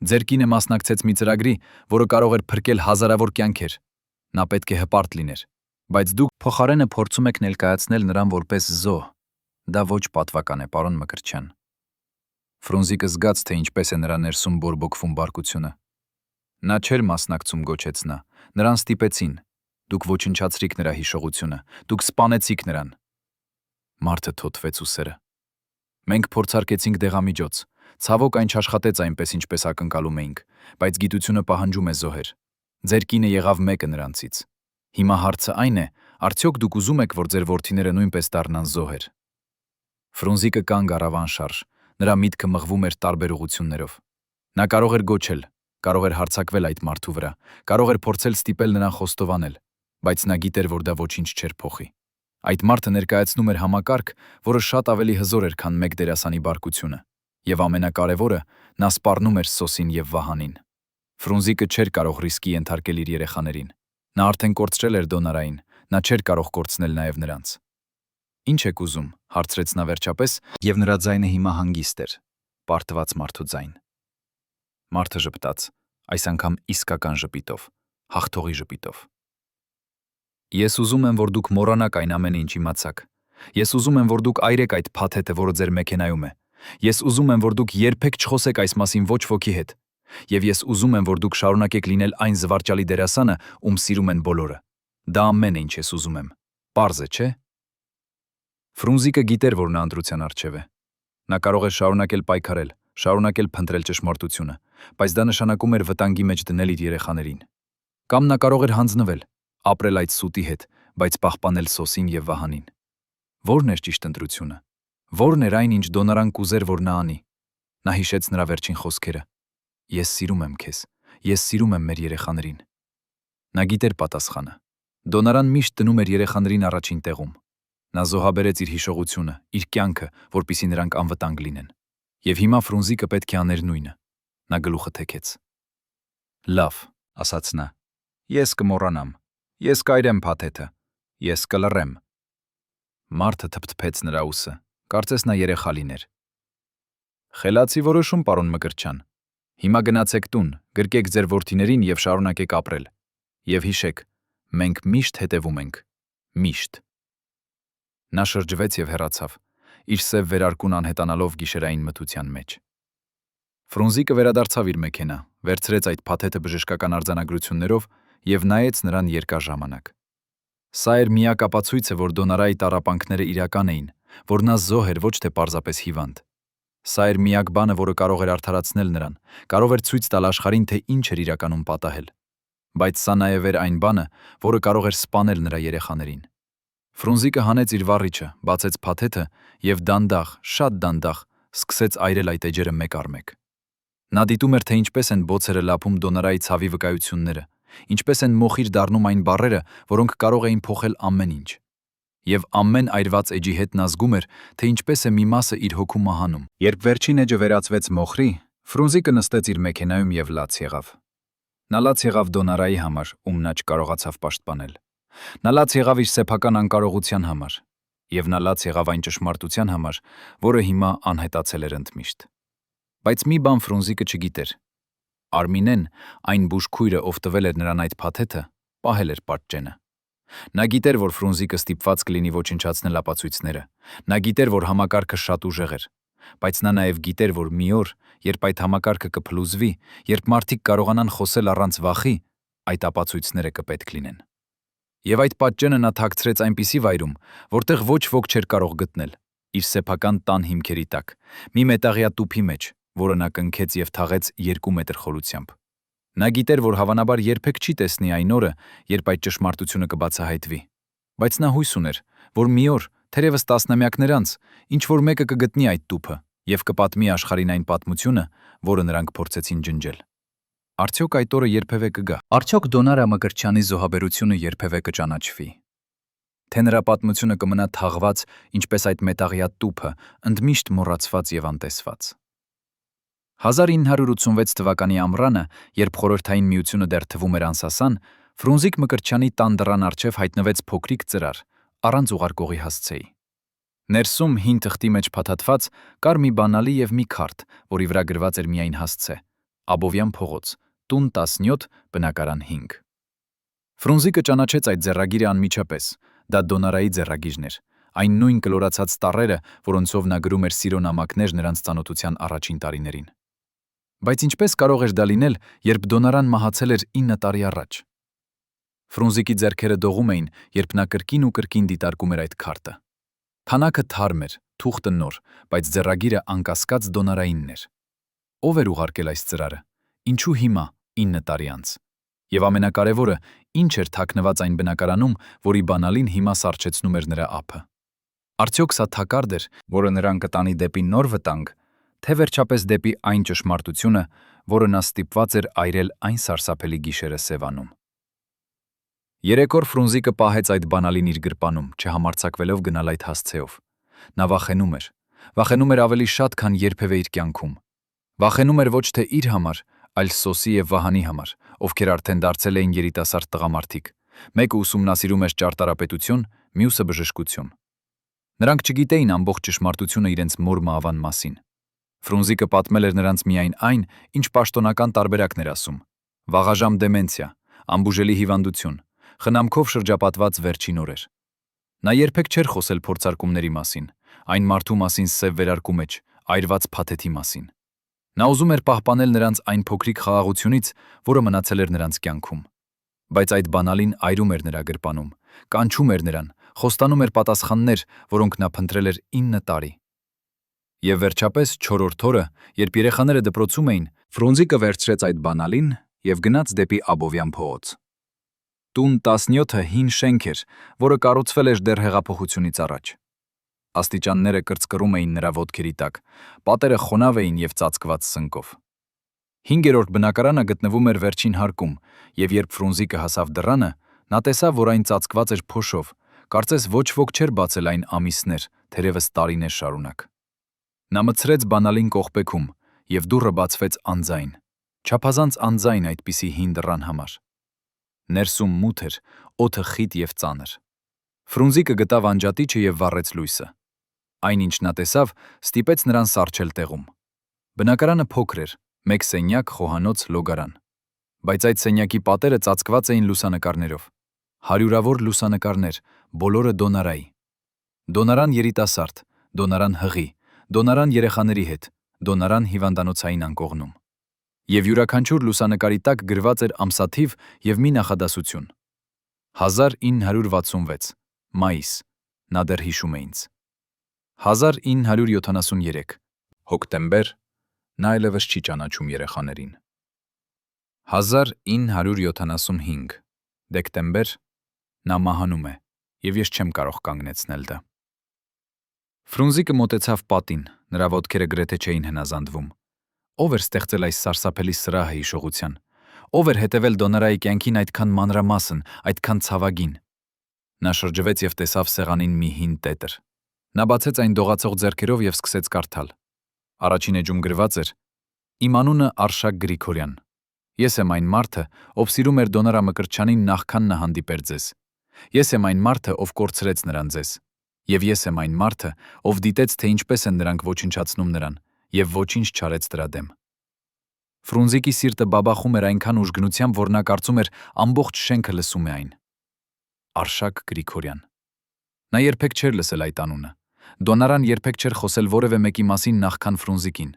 Ձեր կինը մասնակցեց մի ծրագրի, որը կարող էր փրկել հազարավոր կյանքեր։ Նա պետք է հպարտ լիներ, բայց դուք փոխարենը փորձում եք ներկայացնել նրան որպես զոհ։ Դա ոչ պատվական է, պարոն Մկրտչյան»։ Ֆրունզիկը զգաց, թե ինչպես է նրա ներսում բորբոքվում բարկությունը։ Նա չէր մասնակցում, գոչեց նա։ Նրան ստիպեցին։ Դուք ոչնչացրիք նրա հիշողությունը, դուք սպանեցիք նրան։ Մարդը թոթվեց ուսերը։ Մենք փորձարկեցինք դեղամիջոց։ Ցավոք այն չաշխատեց այնպես, ինչպես ակնկալում էինք, բայց գիտությունը պահանջում է զոհեր։ Ձեր կինը եղավ մեկը նրանցից։ Հիմա հարցը այն է, արդյոք դուք ուզում եք, որ ձեր որդիները նույնպես դառնան զոհեր։ Ֆրունզիկը կանգ առավ անշարժ, նրա միտքը մղվում էր տարբեր ուղղություններով։ Նա կարող էր գոչել, կարող էր հարձակվել այդ մարդու վրա, կարող էր փորձել ստիպել նրան խոստովանել, բայց նա գիտեր, որ դա ոչինչ չէր փոխի։ Այդ մարդը ներկայացնում էր համակարգ, որը շատ ավելի հզոր էր, քան մեկ դերասանի բարկությունը, եւ ամենակարևորը, նա սպառնում էր Սոսին եւ Վահանին։ Ֆրունզիկը չէր կարող ռիսկի ենթարկել իր երեխաներին։ Նա արդեն կորցրել էր դոնորային, նա չէր կարող կորցնել նաեւ նրանց։ «Ինչ եք ուզում», հարցրեց նա վերջապես, եւ նրա ձայնը հիմա հանգիստ էր, պարտված մարդու ձայն։ Մարդը ժպտաց, այս անգամ իսկական ժպիտով, հաղթողի ժպիտով։ «Ես ուզում եմ, որ դուք մոռանաք այն ամենը, ինչ իմացաք։ Ես ուզում եմ, որ դուք այրեք այդ փաթեթը, որը ձեր մեքենայում է։ Ես ուզում եմ, որ դուք երբեք չխոսեք այս մասին ոչ ոքի հետ։ Եվ ես ուզում եմ, որ դուք շարունակեք լինել այն զվարճալի դերասանը, ում սիրում են բոլորը։ Դա ամենը, ինչ ես ուզում եմ։ Պարզ է, չէ՞։ Ֆրունզիկը գիտեր, որ նա ընտրության առջև է։ Նա կարող էր շարունակել պայքարել, շարունակել փնտրել ճշմարտությունը, բայց դա նշանակում էր վտանգի մեջ դնել իր երեխաներին։ Կամ նա կարող էր հանձնվել, ապրել այդ սուտի հետ, բայց պահպանել Սոսին եւ Վահանին։ Ո՞րն էր ճիշտ ընտրությունը։ Ո՞րն էր այն, ինչ Դոնարան կուզեր, որ նա անի։ Նա հիշեց նրա վերջին խոսքերը. «Ես սիրում եմ քեզ, ես սիրում եմ մեր երեխաներին»։ Նա գիտեր պատասխանը։ Դոնարան միշտ դնում էր երեխաներին առաջին տեղում։ Նա զոհաբերեց իր հիշողությունը, իր կյանքը, որպիսի նրանք անվտանգ լինեն։ Եվ հիմա Ֆրունզիկը պետք է աներ նույնը։ Նա գլուխը թեքեց։ Լավ, ասաց նա։ Ես կմոռանամ։ Ես կայրեմ փաթեթը։ Ես կլռեմ։ Մարդը թփթփեց նրա ուսը, կարծես նա երեխա լիներ։ Խելացի որոշում, պարոն Մկրտչյան։ Հիմա գնացեք տուն, գրկեք ձեր որդիներին եւ շարունակեք ապրել։ Եվ հիշեք, մենք միշտ հետևում ենք։ Միշտ։ Նա շրջվեց եւ հեռացավ, իր սև վերարկուն անհետանալով գիշերային մթության մեջ։ Ֆրունզիկը վերադարձավ իր մեքենա, վերցրեց այդ փաթեթը բժշկական արձանագրություններով եւ նայեց նրան երկար ժամանակ։ Սա էր միակ ապացույցը, որ Դոնարայի տառապանքները իրական էին, որ նա զոհ էր, ոչ թե պարզապես հիվանդ։ Սա էր միակ բանը, որը կարող էր արդարացնել նրան, կարող էր ցույց տալ աշխարհին, թե ինչ էր իրականում պատահել։ Բայց սա նաև էր այն բանը, որը կարող էր սպանել նրա երեխաներին։ Ֆրունզիկը հանեց իր վառիչը, բացեց փաթեթը եւ դանդաղ, շատ դանդաղ սկսեց այրել այդ էջերը մեկ առ մեկ։ Նա դիտում էր, թե ինչպես են բոցերը լափում Դոնարայի ցավի վկայությունները, ինչպես են մոխիր դառնում այն բառերը, որոնք կարող էին փոխել ամեն ինչ։ Եվ ամեն այրված էջի հետ նա զգում էր, թե ինչպես է մի մասը իր հոգու մահանում։ Երբ վերջին էջը վերածվեց մոխրի, Ֆրունզիկը նստեց իր մեքենայում եւ լաց եղավ։ Նա լաց եղավ Դոնարայի համար, ում նա չկարողացավ պաշտպանել։ Նա լաց եղավ իր սեփական անկարողության համար, եւ նա լաց եղավ այն ճշմարտության համար, որը հիմա անհետացել էր ընդմիշտ։ Բայց մի բան Ֆրունզիկը չգիտեր։ Արմինեն, այն բուժքույրը, ով տվել էր նրան այդ փաթեթը, պահել էր պատճենը։ Նա գիտեր, որ Ֆրունզիկը ստիպված կլինի ոչնչացնել ապացույցները։ Նա գիտեր, որ համակարգը շատ ուժեղ էր, բայց նա նաև գիտեր, որ մի օր, երբ այդ համակարգը կփլուզվի, երբ մարդիկ կարողանան խոսել առանց վախի, այդ ապացույցները կպետք լինեն։ Եվ այդ պատճենը նա թաքցրեց այնպիսի վայրում, որտեղ ոչ ոք չէր կարող գտնել, իր սեփական տան հիմքերի տակ, մի մետաղյա տուփի մեջ, որը նա կնքեց եւ թաղեց 2 մետր խորությամբ։ Նա գիտեր, որ հավանաբար երբեք չի տեսնի այն օրը, երբ այդ ճշմարտությունը կբացահայտվի, բայց նա հույս ուներ, որ մի օր, թերևս տասնամյակներ անց, ինչ-որ մեկը կգտնի այդ տուփը եւ կպատմի աշխարհին այն պատմությունը, որը նրանք փորձեցին ջնջել։ Արդյոք այդ օրը երբևէ կգա։ Արդյոք Դոնարա Մկրտչյանի զոհաբերությունը երբևէ կճանաչվի։ Թե նրա պատմությունը կմնա թաղված, ինչպես այդ մետաղյա տուփը, ընդմիշտ մոռացված եւ անտեսված։ 1986 թվականի ամռանը, երբ Խորհրդային Միությունը դեռ թվում էր անսասան, Ֆրունզիկ Մկրտչյանի տան դռան առջև հայտնվեց փոքրիկ ծրար, առանց ուղարկողի հասցեի։ Ներսում հին թղթի մեջ փաթաթված կար մի բանալի եւ մի քարտ, որի վրա գրված էր միայն հասցե. Աբովյան փողոց, տուն 17, բնակարան 5։ Ֆրունզիկը ճանաչեց այդ ձեռագիրը անմիջապես, դա Դոնարայի ձեռագիրն էր, այն նույն կլորացած տառերը, որոնցով նա գրում էր սիրո նամակներ նրանց ծանոթության առաջին տարիներին։ Բայց ինչպես կարող էր դա լինել, երբ Դոնարան մահացել էր 9 տարի առաջ։ Ֆրունզիկի ձեռքերը դողում էին, երբ նա կրկին ու կրկին դիտարկում էր այդ քարտը։ Թանակը թարմ էր, թուղթը նոր, բայց ձեռագիրը անկասկած Դոնարայինն էր։ Ով էր ուղարկել այս ծրարը։ Ինչու հիմա, 9 տարի անց։ Եվ ամենակարևորը, ինչ էր թաքնված այն բնակարանում, որի բանալին հիմա սառչեցնում էր նրա ափը։ Արդյոք սա թակարդ էր, որը նրան կտանի դեպի նոր վտանգ, թե վերջապես դեպի այն ճշմարտությունը, որը նա ստիպված էր այրել այն սարսափելի գիշերը Սևանում։ Երեք օր Ֆրունզիկը պահեց այդ բանալին իր գրպանում, չհամարձակվելով գնալ այդ հասցեով։ Նա վախենում էր ավելի շատ, քան երբևէ իր կյանքում։ Վախենում էր ոչ թե իր համար, այլ Սոսի եւ Վահանի համար, ովքեր արդեն դարձել էին երիտասարդ տղամարդիկ։ Մեկը ուսումնասիրում էր ճարտարապետություն, մյուսը բժշկություն։ Նրանք չգիտեին ամբողջ ճշմարտությունը իրենց մոր մահվան մասին։ Ֆրունզիկը պատմել էր նրանց միայն այն, ինչ պաշտոնական տարբերակն էր ասում. վաղաժամ դեմենցիա, անբուժելի հիվանդություն, խնամքով շրջապատված վերջին օրեր։ Նա երբեք չէր խոսել փորձարկումների մասին, այն մարդու մասին սև վերարկու մեջ, այրված փաթեթի մասին։ Նա ուզում էր պահպանել նրանց այն փոքրիկ խաղաղությունից, որը մնացել էր նրանց կյանքում։ Բայց այդ բանալին այրում էր նրա գրպանում, կանչում էր նրան, խոստանում էր պատասխաններ, որոնք նա փնտրել էր 9 տարի։ Եվ վերջապես 4-րդ օրը, երբ երեխաները դպրոցում էին, Ֆրունզիկը վերցրեց այդ բանալին եւ գնաց դեպի Աբովյան փողոց։ Տուն 17-ը հին շենք էր, որը կառուցվել էր դեռ հեղափոխությունից առաջ։ Աստիճանները կրծկռում էին նրա ոտքերի տակ, պատերը խոնավ էին եւ ծածկված սնկով։ 5-րդ բնակարանը գտնվում էր վերջին հարկում, եւ երբ Ֆրունզիկը հասավ դռանը, նա տեսավ, որ այն ծածկված էր փոշով, Կարծես ոչ ոք չէր բացել այն ամիսներ, թերևս տարիներ շարունակ։ Նա մտցրեց բանալին կողպեքում, եւ դուռը բացվեց անձայն, չափազանց անձայն այդպիսի հին դռան համար։ Ներսում մութ էր, օդը խիտ եւ ծանր։ Ֆրունզիկը գտավ անջատիչը եւ վառեց լույսը։ Այն, ինչ նա տեսավ, ստիպեց նրան սառչել տեղում։ Բնակարանը փոքր էր, մեկ սենյակ, խոհանոց, լոգարան։ Բայց այդ սենյակի պատերը ծածկված էին լուսանկարներով։ Հարյուրավոր լուսանկարներ, բոլորը Դոնարայի։ Դոնարան երիտասարդ, Դոնարան հղի, Դոնարան երեխաների հետ, Դոնարան հիվանդանոցային անկողնում։ Եվ յուրաքանչյուր լուսանկարի տակ գրված էր ամսաթիվ եւ մի նախադասություն։ 1966 մայիս, նա դեռ հիշում է ինձ։ 1973 հոկտեմբեր, նա այլևս չի ճանաչում երեխաներին։ 1975 դեկտեմբեր, նա մահանում է, եւ ես չեմ կարող կանգնեցնել դա։ Ֆրունզիկը մոտեցավ պատին, նրա ոտքերը գրեթե չէին հնազանդվում։ Ով էր ստեղծել այս սարսափելի սրահը հիշողության։ Ով էր հետևել Դոնարայի կյանքին այդքան մանրամասն, այդքան ցավագին։ Նա շրջվեց եւ տեսավ սեղանին մի հին տետր։ Նա բացեց այն դողացող ձեռքերով եւ սկսեց կարդալ։ Առաջին էջում գրված էր. «Իմ անունը Արշակ Գրիգորյան։ Ես եմ այն մարդը, ով սիրում էր Դոնարա Մկրտչյանին նախքան նա հանդիպեր ձեզ։ Ես եմ այն մարդը, ով կորցրեց նրան ձեզ։ Եվ ես եմ այն մարդը, ով դիտեց, թե ինչպես են նրանք ոչնչացնում նրան, եւ ոչինչ չարեց դրա դեմ»։ Ֆրունզիկի սիրտը բաբախում էր այնքան ուժգնությամբ, որ նա կարծում էր ամբողջ շենքը լսում է այն։ Արշակ Գրիգորյան։ Նա երբեք չէր լսել այդ անունը։ Դոնարան երբեք չէր խոսել որևէ մեկի մասին նախքան Ֆրունզիկին։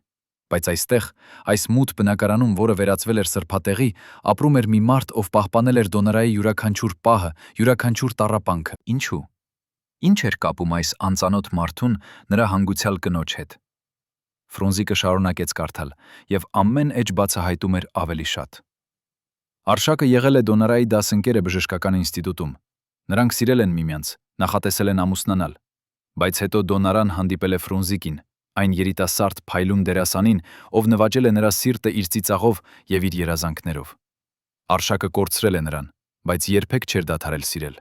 Բայց այստեղ, այս մութ բնակարանում, որը վերածվել էր սրբատեղի, ապրում էր մի մարդ, ով պահպանել էր Դոնարայի յուրաքանչյուր պահը, յուրաքանչյուր տառապանքը։ Ինչու՞։ Ինչ էր կապում այս անծանոթ մարդուն նրա հանգուցյալ կնոջ հետ։ Ֆրունզիկը շարունակեց կարդալ, եւ ամեն էջ բացահայտում էր ավելի շատ։ Արշակը եղել է Դոնարայի դասընկերը բժշկական ինստիտուտում։ Նրանք սիրել են միմյանց, նախատեսել են ամուսնանալ։ Բայց հետո Դոնարան հանդիպել է Ֆրունզիկին, այն երիտասարդ փայլուն դերասանին, ով նվաճել է նրա սիրտը իր ծիծաղով եւ իր երազանքներով։ Արշակը կորցրել է նրան, բայց երբեք չէր դադարել սիրել։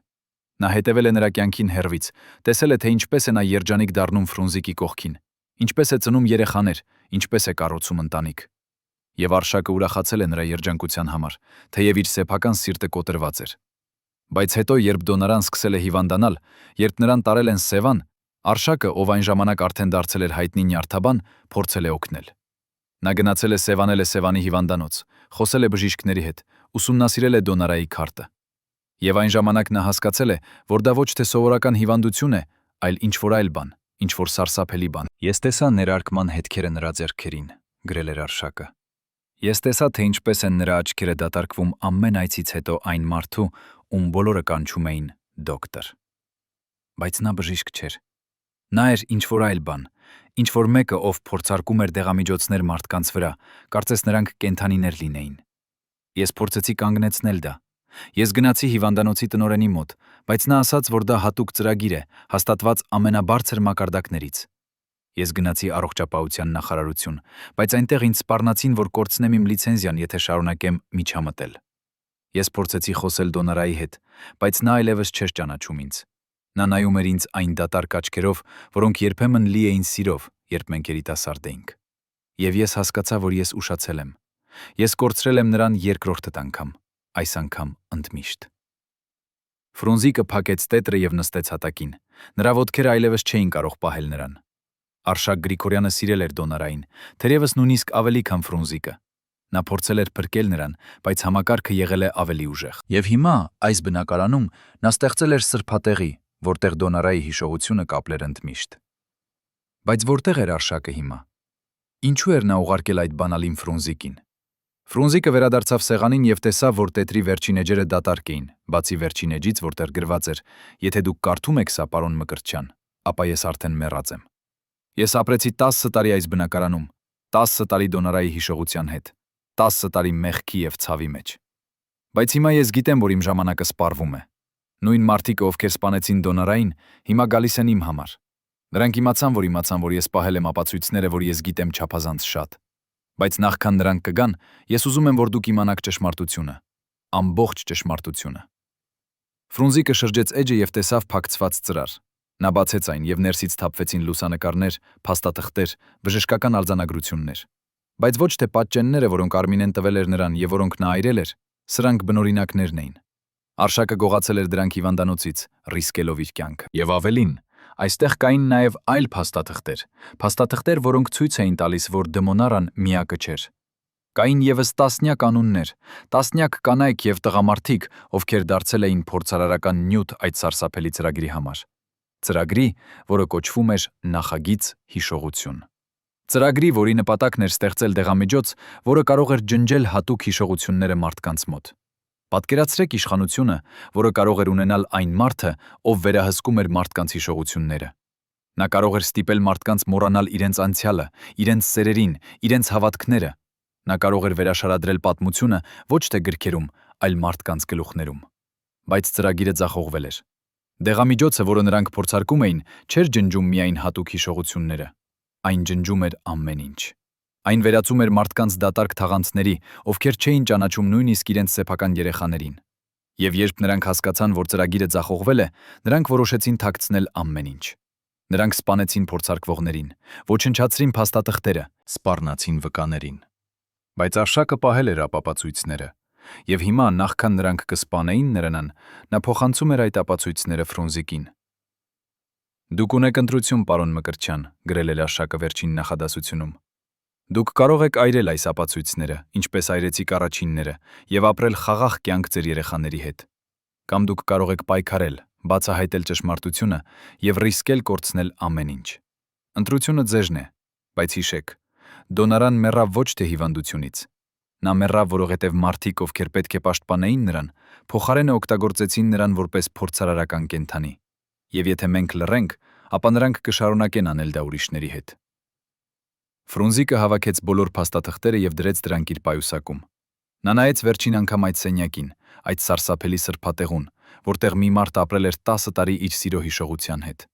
Նա հետևել է նրա կյանքին հեռվից, տեսել է, թե ինչպես է նա երջանիկ դառնում Ֆրունզիկի կողքին, ինչպես է ծնում երեխաներ, ինչպես է կառուցում ընտանիք։ Եվ Արշակը ուրախացել է նրա երջանկության համար, թեև իր սեփական սիրտը կոտրված էր։ Բայց հետո, երբ Դոնարան սկսել է հիվանդանալ, երբ նրան տարել են Սևան, Արշակը, ով այն ժամանակ արդեն դարձել էր հայտնի նյարդաբան, փորձել է օգնել։ Նա գնացել է Սևանի հիվանդանոց, խոսել է բժիշկների հետ, ուսումնասիրել է Դոնարայի քարտը։ Եվ այն ժամանակ նա հասկացել է, որ դա ոչ թե սովորական հիվանդություն է, այլ ինչ-որ այլ բան, ինչ-որ սարսափելի բան։ Ես տեսա ներարկման հետքերը նրա ձեռքերին, գրել էր Արշակը։ Ես տեսա, թե ինչպես են նրա աչքերը դատարկվում ամեն այցից հետո այն մարդու, ում բոլորը կանչում էին դոկտոր։ Բայց նա բժիշկ չէր։ Նա էր ինչ-որ այլ բան, ինչ-որ մեկը, ով փորձարկում էր դեղամիջոցներ մարդկանց վրա, կարծես նրանք կենդանիներ լինեին։ Ես փորձեցի կանգնեցնել դա։ Ես գնացի հիվանդանոցի տնօրենի մոտ, բայց նա ասաց, որ դա հատուկ ծրագիր է, հաստատված ամենաբարձր մակարդակներից։ Ես գնացի առողջապահության նախարարություն, բայց այնտեղ ինձ սպառնացին, որ կորցնեմ իմ լիցենզիան, եթե շարունակեմ միջամտել։ Ես փորձեցի խոսել Դոնարայի հետ, բայց նա այլևս չէր ճանաչում ինձ։ Նա նայում էր ինձ այն դատարկ աչքերով, որոնք երբեմն լի էին սիրով, երբ մենք երիտասարդ էինք։ Եվ ես հասկացա, որ ես ուշացել եմ։ Ես կորցրել եմ նրան երկրորդդ անգամ, այս անգամ ընդմիշտ։ Ֆրունզիկը փակեց տետրը եւ նստեց հատակին։ Նրա ոտքերը այլևս չէին կարող պահել նրան։ Արշակ Գրիգորյանը սիրել էր Դոնարային, թերևս նույնիսկ ավելի, քան Ֆրունզիկը։ Նա փորձել էր փրկել նրան, բայց համակարգը եղել է ավելի ուժեղ։ Եվ հիմա, այս բնակարանում, նա ստեղծել էր սրբատեղի, որտեղ Դոնարայի հիշողությունը կապլեր ընդմիշտ։ Բայց որտեղ էր Արշակը հիմա։ Ինչու էր նա ուղարկել այդ բանալին Ֆրունզիկին։ Ֆրունզիկը վերադարձավ սեղանին եւ տեսավ, որ տետրի վերջին էջերը դատարկ էին, բացի վերջին էջից, որտեղ գրված էր. «Եթե դուք կարդում եք սա, պարոն Մկրտչյան, ապա ես արդեն մեռած եմ։ Ես ապրեցի 10 տարի այս բնակարանում, 10 տարի Դոնարայի հիշողության հետ, 10 տարի մեղքի եւ ցավի մեջ։ Բայց հիմա ես գիտեմ, որ իմ ժամանակը սպառվում է։ Նույն մարդիկը, ովքեր սպանեցին Դոնարային, հիմա գալիս են իմ համար։ Նրանք իմացան, որ ես պահել եմ ապացույցները, որ ես գիտեմ չափազանց շատ։ Բայց նախքան նրանք կգան, ես ուզում եմ, որ դուք իմանաք ճշմարտությունը, ամբողջ ճշմարտությունը»։ Ֆրունզիկը շրջեց էջը եւ տեսավ փակցված ծրար։ Նա բացեց այն եւ ներսից թափվեցին լուսանկարներ, փաստաթղթեր, բժշկական արձանագրություններ։ Բայց ոչ թե պատճենները, որոնք Արմինեն տվել էր նրան եւ որոնք նա այրել էր, սրանք բնօրինակներն էին։ Արշակը գողացել էր դրանք հիվանդանոցից, ռիսկելով իր կյանքը։ Եվ ավելին, այստեղ կային նաեւ այլ փաստաթղթեր, որոնք ցույց էին տալիս, որ Դմոնարան միակը չէր։ Կային եւս տասնյակ անուններ, տասնյակ կանայք եւ տղամարդիկ, ովքեր դարձել էին փորձարարական նյութ այդ սարսափելի ծրագրի համար։ Ծրագրի, որը կոչվում էր նախագիծ հիշողություն։ Ծրագրի, որի նպատակն էր ստեղծել դեղամիջոց, որը կարող էր ջնջել հատուկ հիշողությունները մարդկանց մոտ։ Պատկերացրեք իշխանությունը, որը կարող էր ունենալ այն մարդը, ով վերահսկում էր մարդկանց հիշողությունները։ Նա կարող էր ստիպել մարդկանց մոռանալ իրենց անցյալը, իրենց սերերին, իրենց հավատքները։ Նա կարող էր վերաշարադրել պատմությունը ոչ թե գրքերում, այլ մարդկանց գլուխներում։ Բայց ծրագիրը ձախողվել էր։ Դեղամիջոցը, որը նրանք փորձարկում էին, չէր ջնջում միայն հատուկ հիշողությունները, այն ջնջում էր ամեն ինչ։ Այն վերածում էր մարդկանց դատարկ թաղանցների, ովքեր չէին ճանաչում նույնիսկ իրենց սեփական երեխաներին։ Եվ երբ նրանք հասկացան, որ ծրագիրը ձախողվել է, նրանք որոշեցին թաքցնել ամեն ինչ։ Նրանք սպանեցին փորձարկվողներին, ոչնչացրին փաստաթղթերը, սպառնացին վկաներին։ Բայց Արշակը պահել էր ապացույցները, եւ հիմա նախքան նրանք կսպանեին նրան, նա փոխանցում էր այդ ապացույցները Ֆրունզիկին։ Դուք ունեք ընտրություն, պարոն Մկրտչյան, գրել էր Արշակը վերջին նախադասությունում։ Դուք կարող եք այրել այս ապացույցները, ինչպես այրեցիք առաջինները, եւ ապրել խաղաղ կյանք ձեր երեխաների հետ։ Կամ դուք կարող եք պայքարել, բացահայտել ճշմարտությունը եւ ռիսկել կորցնել ամեն ինչ։ Ընտրությունը ձեզն է, բայց հիշեք, Դոնարան մեռավ ոչ թե հիվանդությունից։ Նա մեռավ, որովհետև մարդիկ, ովքեր պետք է պաշտպանեին նրան, փոխարենը օգտագործեցին նրան որպես փորձարարական կենդանի։ Եվ եթե մենք լռենք, ապա նրանք կշարունակեն անել դա ուրիշների հետ։ Ֆրունզիկը հավաքեց բոլոր փաստաթղթերը եւ դրեց դրանք իր պայուսակում։ Նա նայեց վերջին անգամ այդ սենյակին, այդ սարսափելի սրբատեղուն, որտեղ մի մարդ ապրել էր 10 տարի իր սիրո հիշողության հետ։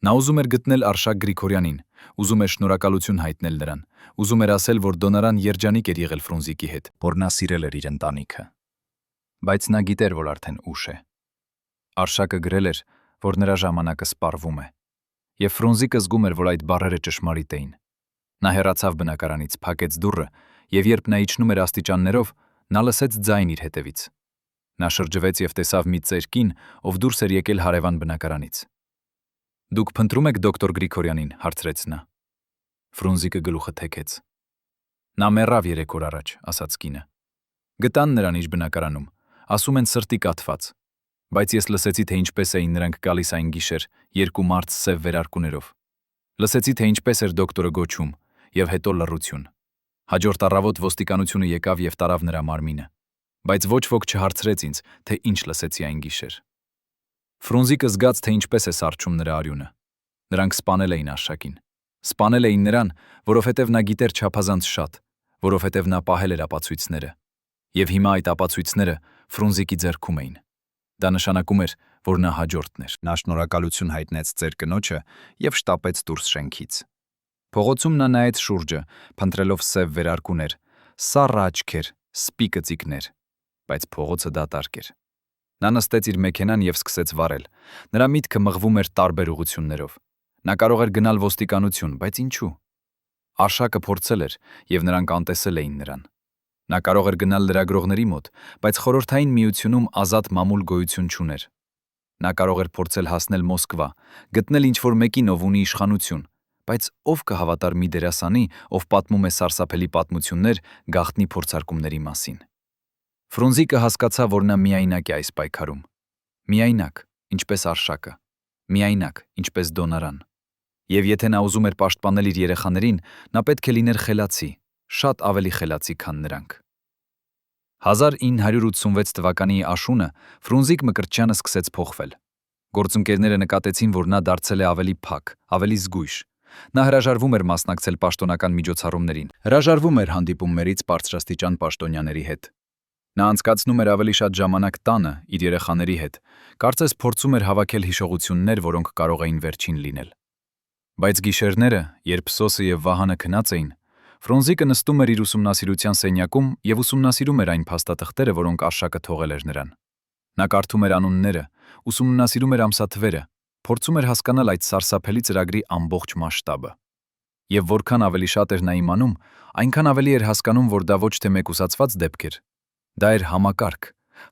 Նա ուզում էր գտնել Արշակ Գրիգորյանին, ուզում էր շնորհակալություն հայտնել նրան, ուզում էր ասել, որ Դոնարան երջանիկ էր եղել Ֆրունզիկի հետ, որ նա սիրել էր իր ընտանիքը։ Բայց նա գիտեր, որ արդեն ուշ է։ Արշակը գրել էր, որ նրա ժամանակը սպառվում է։ Եվ Ֆրունզիկը զգում էր, որ այդ բառերը ճշմարիտ էին։ Նա հեռացավ բնակարանից, փակեց դուռը, եւ երբ նա իջնում էր աստիճաններով, նա լսեց ձայն իր հետևից։ Նա շրջվեց եւ տեսավ մի ծեր կին, ով դուրս էր եկել հարևան բնակարանից։ Դուք փնտրում եք դոկտոր Գրիգորյանին, հարցրեց նա։ Ֆրունզիկը գլուխը թեքեց։ Նա մեռավ 3 օր առաջ, ասաց կինը։ Գտան նրան իր բնակարանում, ասում են սրտի կաթված։ Բայց ես լսեցի, թե ինչպես էին նրանք գալիս այն գիշեր, 2 մարդ սև վերարկուներով։ Լսեցի, թե ինչպես էր դոկտորը գոչում, եւ հետո լռություն։ Հաջորդ առավոտ ոստիկանությունը եկավ եւ տարավ նրա մարմինը։ Բայց ոչ ոք չհարցրեց ինձ, թե ինչ լսեցի այն գիշեր։ Ֆրունզիկը զգաց, թե ինչպես է սառչում նրա արյունը։ Նրանք սպանել էին Արշակին։ Սպանել էին նրան, որովհետև նա գիտեր չափազանց շատ, որովհետև նա պահել էր ապացույցները։ Եվ հիմա այդ ապացույցները Ֆրունզիկի ձեռքում էին։ Դա նշանակում էր, որ նա հաջորդն էր։ Նա շնորհակալություն հայտնեց ծեր կնոջը եւ շտապեց դուրս շենքից։ Փողոցում նա նայեց շուրջը, փնտրելով սև վերարկուներ, սառը աչքեր, սպի կծիկներ, բայց փողոցը դատարկ էր։ Նա նստեց իր մեքենան եւ սկսեց վարել։ Նրա միտքը մղվում էր տարբեր ուղություններով։ Նա կարող էր գնալ ոստիկանություն, բայց ինչու։ Արշակը փորձել էր եւ նրանք անտեսել էին նրան։ Նա կարող էր գնալ լրագրողների մոտ, բայց խորհրդային միությունում ազատ մամուլ գոյություն չուներ։ Նա կարող էր փորձել հասնել Մոսկվա, գտնել ինչ-որ մեկին, ով ունի իշխանություն, բայց ով կհավատար մի դերասանի, ով պատմում է սարսափելի պատմություններ գաղտնի փորձարկումների մասին։ Ֆրունզիկը հասկացավ, որ նա միայնակ է այս պայքարում։ Միայնակ, ինչպես Արշակը, միայնակ, ինչպես Դոնարան։ Եվ եթե նա ուզում էր պաշտպանել իր երեխաներին, նա պետք է լիներ խելացի, շատ ավելի խելացի, քան նրանք։ 1986 թվականի աշունը Ֆրունզիկ Մկրտչյանը սկսեց փոխվել։ Գործընկերները նկատեցին, որ նա դարձել է ավելի փակ, ավելի զգույշ։ Նա հրաժարվում էր մասնակցել պաշտոնական միջոցառումներին, հրաժարվում էր հանդիպումներից բարձրաստիճան պաշտոնյաների հետ։ Նա անցկացնում էր ավելի շատ ժամանակ տանը իր երեխաների հետ, կարծես փորձում էր հավաքել հիշողություններ, որոնք կարող էին վերջին լինել։ Բայց գիշերները, երբ Սոսը եւ Վահանը քնած էին, Ֆրունզիկը նստում էր իր ուսումնասիրության սենյակում եւ ուսումնասիրում էր այն փաստաթղթերը, որոնք Արշակը թողել էր նրան։ Նա կարդում էր անունները, ուսումնասիրում էր ամսաթվերը, փորձում էր հասկանալ այդ սարսափելի ծրագրի ամբողջ մասշտաբը։ Եվ որքան ավելի շատ էր նա իմանում, այնքան ավելի էր հասկանում, որ դա ոչ թե մեկուսացված դեպք էր։ Դա էր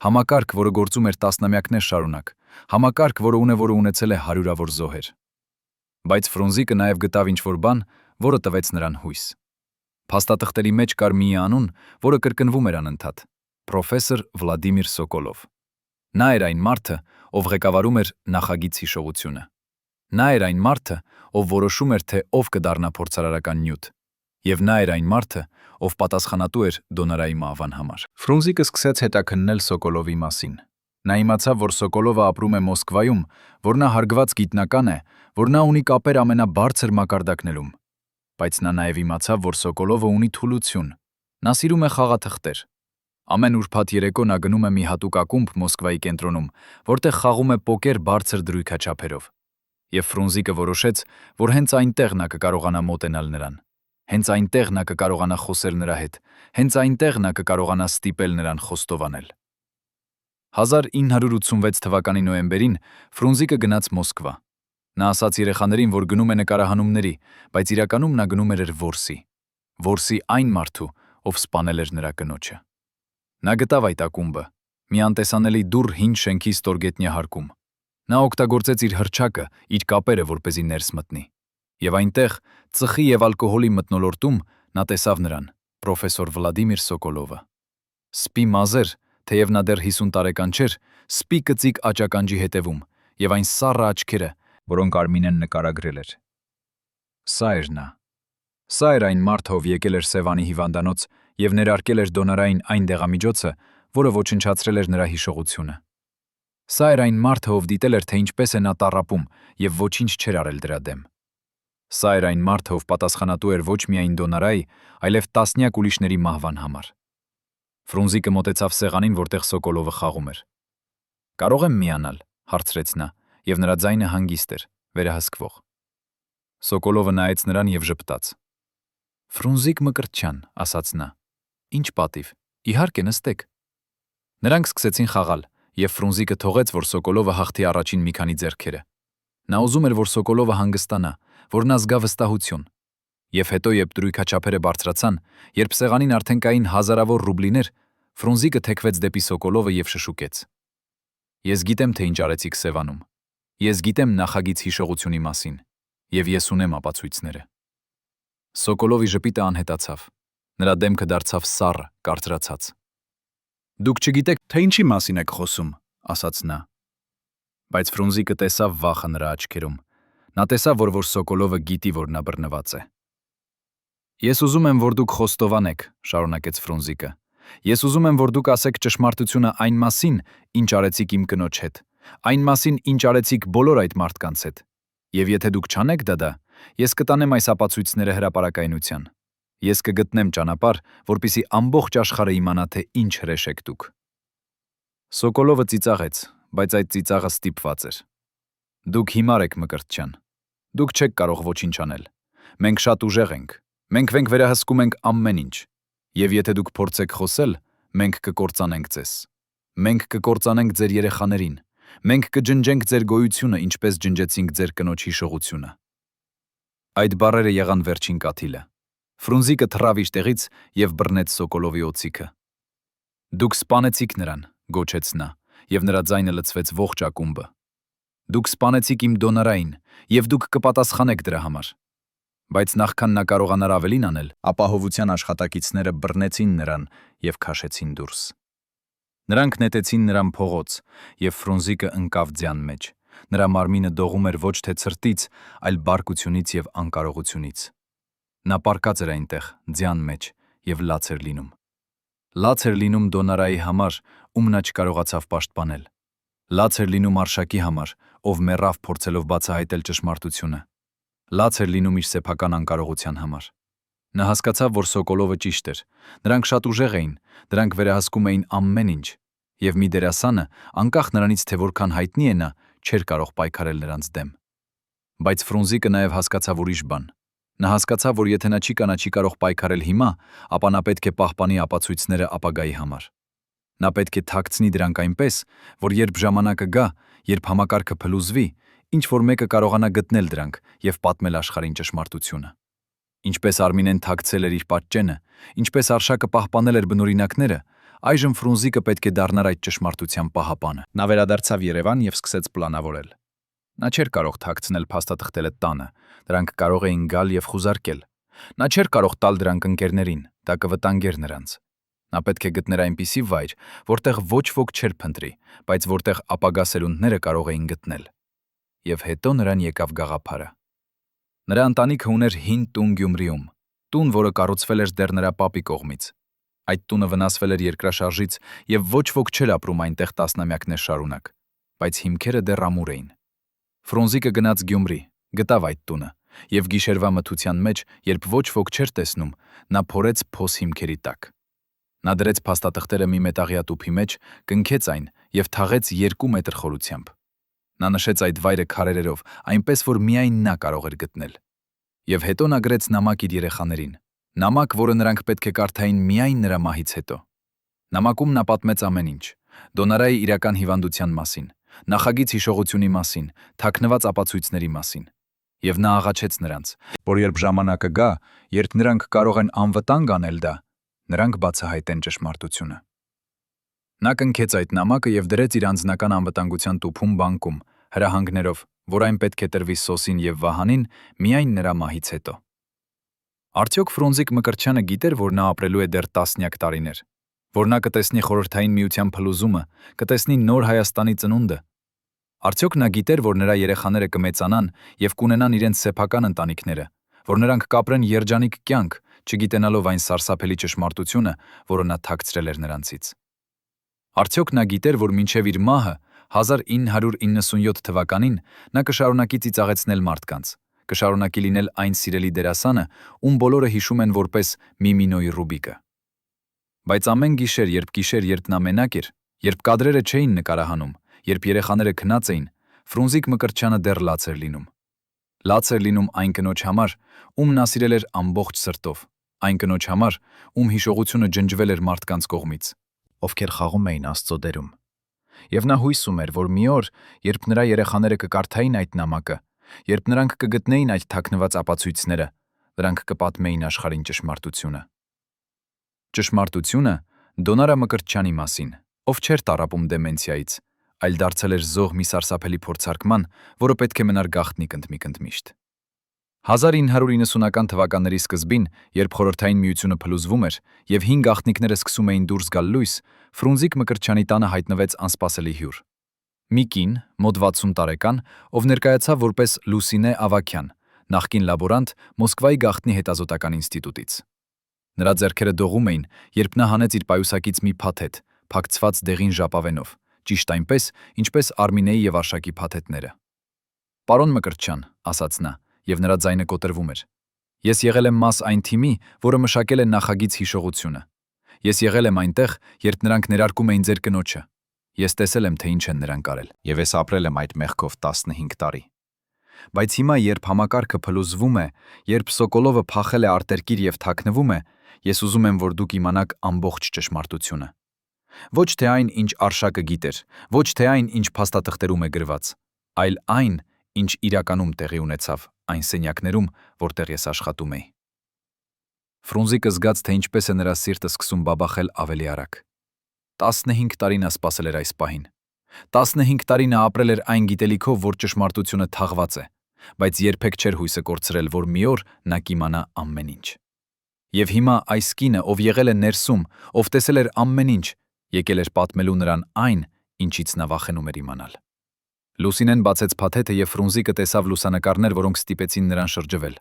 համակարգ, որը գործում էր տասնամյակներ շարունակ, համակարգ, որը ունեցել է հարյուրավոր զոհեր։ Բայց Ֆրունզիկը նաև գտավ ինչ-որ բան, որը տվեց նրան հույս։ Փաստաթղթերի մեջ կար մի անուն, որը կրկնվում էր անընդհատ՝ պրոֆեսոր Վլադիմիր Սոկոլով։ Նա էր այն մարդը, ով ղեկավարում էր նախագիծ հիշողությունը։ Նա էր այն մարդը, ով որոշում էր, թե ով կդառնա փորձարարական նյութ, եւ նա էր այն մարդը, ով պատասխանատու էր դոնորայի մահվան համար։ Ֆրունզիկը սկսեց հետաքննել Սոկոլովի մասին։ Նա իմացավ, որ Սոկոլովը ապրում է Մոսկվայում, որ նա հարգված գիտնական է, որ նա ունի կապեր ամենաբարձր մակարդակներում։ Բայց նա նաև իմացավ, որ Սոկոլովը ունի թուլություն։ Նա սիրում է խաղաթղթեր։ Ամեն ուրբաթ երեկո նա գնում է մի հատուկ ակումբ Մոսկվայի կենտրոնում, որտեղ խաղում է պոկեր բարձր դրույքաչափերով։ Եվ Ֆրունզիկը որոշեց, որ հենց այնտեղ նա կկարողանա մոտենալ նրան։ Հենց այնտեղ նա կկարողանա խոսել նրա հետ, հենց այնտեղ նա կկարողանա ստիպել նրան խոստովանել։ 1986 թվականի նոյեմբերին Ֆրունզիկը գնաց Մոսկվա։ Նա ասաց երեխաներին, որ գնում է նկարահանումների, բայց իրականում նա գնում էր որսի այն մարդու, ով սպանել էր նրա կնոջը։ Նա գտավ այդ ակումբը, մի անտեսանելի դուռ հին շենքի ստորգետնյա հարկում։ Նա օգտագործեց իր հռչակը, իր կապերը, որպեսզի ներս մտնի։ Եվ այնտեղ, ծխի եւ ալկոհոլի մթնոլորտում, նա տեսավ նրան, պրոֆեսոր Վլադիմիր Սոկոլովը։ Սպի մազեր, թեև նա դեռ 50 տարեկան չէր, սպի կծիկ աճականջի հետևում, եւ այն սառը աչքերը, որոնք Արմինեն նկարագրել էր։ Սա էր նա։ Սա էր այն մարդը, ով եկել էր Սևանի հիվանդանոց եւ ներարկել էր դոնորային այն դեղամիջոցը, որը ոչնչացրել էր նրա հիշողությունը։ Սա էր այն մարդը, ով դիտել էր, թե ինչպես է նա տառապում եւ ոչինչ չէր արել դրա դեմ։ Սա էր այն մարդը, ով պատասխանատու էր ոչ միայն դոնորայի, այլև տասնյակ ուրիշների մահվան համար։ Ֆրունզիկը մոտեցավ սեղանին, որտեղ Սոկոլովը խաղում էր։ «Կարող եմ միանալ», հարցրեց նա, եւ նրա ձայնը հանգիստ էր, վերահսկվող։ Սոկոլովը նայեց նրան եւ ժպտաց։ «Ֆրունզիկ Մկրտչյան», ասաց նա։ «Ինչ պատիվ, իհարկե նստեք»։ Նրանք սկսեցին խաղալ, եւ Ֆրունզիկը թողեց, որ Սոկոլովը հաղթի առաջին մի քանի ձեռքերը։ Նա ուզում էր, որ Սոկոլովը հանգստանա, որ նա զգա վստահություն։ Եվ հետո, երբ դրույքաչափերը բարձրացան, երբ սեղանին արդեն կային հազարավոր ռուբլիներ, Ֆրունզիկը թեքվեց դեպի Սոկոլովը եւ շշուկեց. «Ես գիտեմ, թե ինչ արեցիք Սևանում։ Ես գիտեմ նախագիծ հիշողությունի մասին, եւ ես ունեմ ապացույցները»։ Սոկոլովի ժպիտը անհետացավ։ Նրա դեմքը դարձավ սառը, կարծրացած։ «Դուք չգիտեք, թե ինչի մասին եք խոսում», ասաց նա։ Բայց Ֆրունզիկը տեսավ վախը նրա աչքերում։ Նա տեսավ, որ Սոկոլովը գիտի, որ նա բռնված է։ «Ես ուզում եմ, որ դուք խոստովանեք», շարունակեց Ֆրունզիկը։ «Ես ուզում եմ, որ դուք ասեք ճշմարտությունը այն մասին, ինչ արեցիք իմ կնոջ հետ, այն մասին, ինչ արեցիք բոլոր այդ մարդկանց հետ։ Եվ եթե դուք չանեք դա, ես կտանեմ այս ապացույցները հրապարակայնության։ Ես կգտնեմ ճանապարհ, որպեսզի ամբողջ աշխարհը իմանա, թե ինչ հրեշ եք դուք»։ Սոկոլովը ծիծաղեց, բայց այդ ծիծաղը ստիպված էր։ «Դուք հիմար եք, Մկրտչյան։ Դուք չեք կարող ոչինչ անել։ Մենք շատ ուժեղ ենք։ Մենք վերահսկում ենք ամեն ինչ։ Եվ եթե դուք փորձեք խոսել, մենք կկործանենք ձեզ։ Մենք կկործանենք ձեր երեխաներին։ Մենք կջնջենք ձեր գոյությունը, ինչպես ջնջեցինք ձեր կնոջ հիշողությունը»։ Այդ բառերը եղան վերջին կաթիլը։ Ֆրունզիկը թռավ իր տեղից եւ բռնեց Սոկոլովի օձիքը։ «Դուք սպանեցիք նրան», գոչեց նա, եւ նրա ձայնը լցվեց ողջ ակումբը։ «Դուք սպանեցիք իմ դոնորային, եւ դուք կպատասխանեք դրա համար»։ Բայց նախքան նա կարողանար ավելին անել, ապահովության աշխատակիցները բռնեցին նրան եւ քաշեցին դուրս։ Նրանք նետեցին նրան փողոց, եւ Ֆրունզիկը ընկավ ձյան մեջ։ Նրա մարմինը դողում էր ոչ թե ցրտից, այլ բարկությունից եւ անկարողությունից։ Նա պառկած էր այնտեղ, ձյան մեջ, եւ լաց էր լինում։ Լաց էր լինում դոնորայի համար, ում նա չկարողացավ պաշտպանել։ Լաց էր լինում Արշակի համար, ով մեռավ փորձելով բացահայտել ճշմարտությունը։ Լաց էր լինում իր սեփական անկարողության համար։ Նա հասկացավ, որ Սոկոլովը ճիշտ էր։ Նրանք շատ ուժեղ էին, դրանք վերահսկում էին ամեն ինչ, եւ մի դերասանը, անկախ նրանից, թե որքան հայտնի է նա, չէր կարող պայքարել նրանց դեմ։ Բայց Ֆրունզիկը նաեւ հասկացավ ուրիշ բան։ Նա հասկացավ, որ եթե նա չի կարող պայքարել հիմա, ապա նա պետք է պահպանի ապացույցները ապագայի համար։ Նա պետք է թաքցնի դրանք այնպես, որ երբ ժամանակը գա, երբ համակարգը փլուզվի, ինչ որ մեկը կարողանա գտնել դրանք եւ պատմել աշխարհին ճշմարտությունը։ Ինչպես Արմինեն թաքցել էր իր պատճենը, ինչպես Արշակը պահպանել էր բնօրինակները, այժմ Ֆրունզիկը պետք է դառնար այդ ճշմարտության պահապանը։ Նա վերադարձավ Երևան եւ սկսեց պլանավորել։ Նա չէր կարող թաքցնել փաստաթղթերը տանը, դրանք կարող էին գալ եւ խուզարկել։ Նա չէր կարող տալ դրանք ընկերներին, դա կվտանգեր նրանց։ Նա պետք է գտներ այնպիսի վայր, որտեղ ոչ ոք չէր փնտրի, բայց որտեղ ապագա սերունդները կարող էին գտնել։ Եվ հետո նրան եկավ գաղափարը։ Նրա ընտանիքը ուներ հին տուն Գյումրիում, տուն, որը կառուցվել էր դեռ նրա պապի կողմից։ Այդ տունը վնասվել էր երկրաշարժից եւ ոչ ոք չէր ապրում այնտեղ տասնամյակներ շարունակ, բայց հիմքերը դեռ ամուր էին։ Ֆրունզիկը գնաց Գյումրի, գտավ այդ տունը եւ գիշերվա մթության մեջ, երբ ոչ ոք չէր տեսնում, նա փորեց փոս հիմքերի տակ։ Նա դրեց փաստաթղթերը մի մետաղյա տուփի մեջ, կնքեց այն եւ թաղեց 2 մետր խորությամբ։ Նա նշեց այդ վայրը քարերերով, այնպես որ միայն նա կարող էր գտնել։ Եվ հետո նա գրեց նամակ իր երեխաներին, նամակ, որը նրանք պետք է կարդային միայն նրա մահից հետո։ Նամակում նա պատմեց ամեն ինչ՝ Դոնարայի իրական հիվանդության մասին, նախագիծ հիշողությունի մասին, թաքնված ապացույցների մասին։ Եվ նա աղաչեց նրանց, որ երբ ժամանակը գա, երբ նրանք կարող են անվտանգ անել դա, նրանք բացահայտեն ճշմարտությունը։ Նա կնքեց այդ նամակը եւ դրեց իր անձնական անվտանգության տուփում բանկում, հրահանգներով, որ այն պետք է տրվի Սոսին եւ Վահանին միայն նրա մահից հետո։ Արդյոք Ֆրունզիկ Մկրտչյանը գիտեր, որ նա ապրելու է դեռ տասնյակ տարիներ, որ նա կտեսնի Խորհրդային Միության փլուզումը, կտեսնի նոր Հայաստանի ծնունդը։ Արդյոք նա գիտեր, որ նրա երեխաները կմեծանան եւ կունենան իրենց սեփական ընտանիքները, որ նրանք կապրեն երջանիկ կյանք, չգիտենալով այն սարսափելի ճշմարտությունը, որը նա թաքցրել էր նրանցից։ Արդյոք նա գիտեր, որ մինչև իր մահը 1997 թվականին նա կշարունակի ծիծաղեցնել մարդկանց, կշարունակի լինել այն սիրելի դերասանը, ում բոլորը հիշում են որպես Միմինոյի Ռուբիկը։ Բայց ամեն գիշեր, երբ նա մենակ էր, երբ կադրերը չէին նկարահանում, երբ երեխաները քնած էին, Ֆրունզիկ Մկրտչյանը դեռ լաց էր լինում։ Լաց էր լինում այն կնոջ համար, ում նա սիրել էր ամբողջ սրտով, այն կնոջ համար, ում հիշողությունը ջնջվել էր մարդկանց կողմից, ովքեր խաղում էին Աստծո դերում։ Եվ նա հույս ուներ, որ մի օր, երբ նրա երեխաները կկարդային այդ նամակը, երբ նրանք կգտնեին այդ թաքնված ապացույցները, նրանք կպատմեին աշխարհին ճշմարտությունը։ Ճշմարտությունը Դոնարա Մկրտչյանի մասին, ով չէր տառապում դեմենցիայից, այլ դարձել էր զոհ մի սարսափելի փորձարկման, որը պետք է մնար գաղտնիք ընդմիշտ։ 1990-ական թվականների սկզբին, երբ Խորհրդային Միությունը փլուզվում էր եւ 5 գաղտնիքները սկսում էին դուրս գալ լույս, Ֆրունզիկ Մկրտչյանի տանը հայտնվեց անսպասելի հյուր։ Մի կին, մոտ 60 տարեկան, ով ներկայացավ որպես Լուսինե Ավագյան, նախկին լաբորանտ Մոսկվայի գաղտնի հետազոտական ինստիտուտից։ Նրա ձեռքերը դողում էին, երբ նա հանեց իր պայուսակից մի փաթեթ, փակցված դեղին ժապավենով, ճիշտ այնպես, ինչպես Արմինեի եւ Արշակի փաթեթները։ «Պարոն Մկրտչյան», ասաց նա, եւ նրա ձայնը կոտրվում էր։ «Ես եղել եմ մաս այն թիմի, որը մշակել է նախագիծ հիշողությունը։ Ես եղել եմ այնտեղ, երբ նրանք ներարկում էին ձեր կնոջը։ Ես տեսել եմ, թե ինչ են նրանք արել, եւ ես ապրել եմ այդ մեղքով 15 տարի։ Բայց հիմա, երբ համակարգը փլուզվում է, երբ Սոկոլովը փախել է արտերկիր եւ թաքնվում է, ես ուզում եմ, որ դուք իմանաք ամբողջ ճշմարտությունը։ Ոչ թե այն, ինչ Արշակը գիտեր, ոչ թե այն, ինչ փաստաթղթերում է գրված, այլ այն, ինչ իրականում տեղի ունեցավ այն սենյակներում, որտեղ ես աշխատում էի»։ Ֆրունզիկը զգաց, թե ինչպես է նրա սիրտը սկսում բաբախել ավելի արագ։ 15 տարի նա սպասել էր այս պահին։ 15 տարի նա ապրել էր այն գիտելիքով, որ ճշմարտությունը թաղված է, բայց երբեք չէր հույսը կորցրել, որ մի օր նա կիմանա ամեն ինչ։ Եվ հիմա այս կինը, ով եղել է ներսում, ով տեսել էր ամեն ինչ, եկել էր պատմելու նրան այն, ինչից նա վախենում էր իմանալ։ Լուսինեն բացեց փաթեթը եւ Ֆրունզիկը տեսավ լուսանկարներ, որոնք ստիպեցին նրան շրջվել։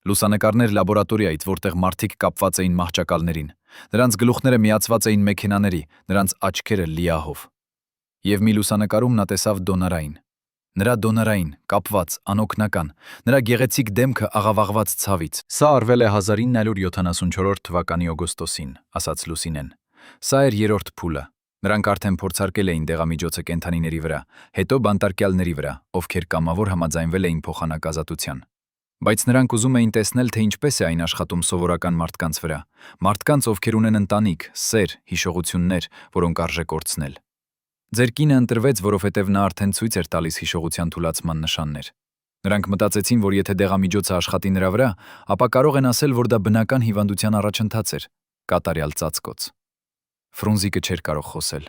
Լուսանկարներ լաբորատորիայից, որտեղ մարդիկ կապված էին մահճակալներին, նրանց գլուխները միացված էին մեքենաների, նրանց աչքերը լիահով։ Եվ մի լուսանկարում նա տեսավ Դոնարային։ Նրա Դոնարային, կապված, անօգնական, նրա գեղեցիկ դեմքը աղավաղված ցավից։ «Սա արվել է 1974 թվականի օգոստոսին», ասաց Լուսինեն։ «Սա էր 3-րդ փուլը։ Նրանք արդեն փորձարկել էին դեղամիջոցը կենդանիների վրա, հետո բանտարկյալների վրա, ովքեր կամավոր համաձայնվել էին փոխանակազատության։ Բայց նրանք ուզում էին տեսնել, թե ինչպես է այն աշխատում սովորական մարդկանց վրա, մարդկանց, ովքեր ունեն ընտանիք, սեր, հիշողություններ, որոնք արժե կորցնել։ Ձեր կինը ընտրվեց, որովհետև նա արդեն ցույց էր տալիս հիշողության թուլացման նշաններ։ Նրանք մտածեցին, որ եթե դեղամիջոցը աշխատի նրա վրա, ապա կարող են ասել, որ դա բնական հիվանդության առաջընթաց էր, կատարյալ ծածկոց։ Ֆրունզիկը չէր կարող խոսել։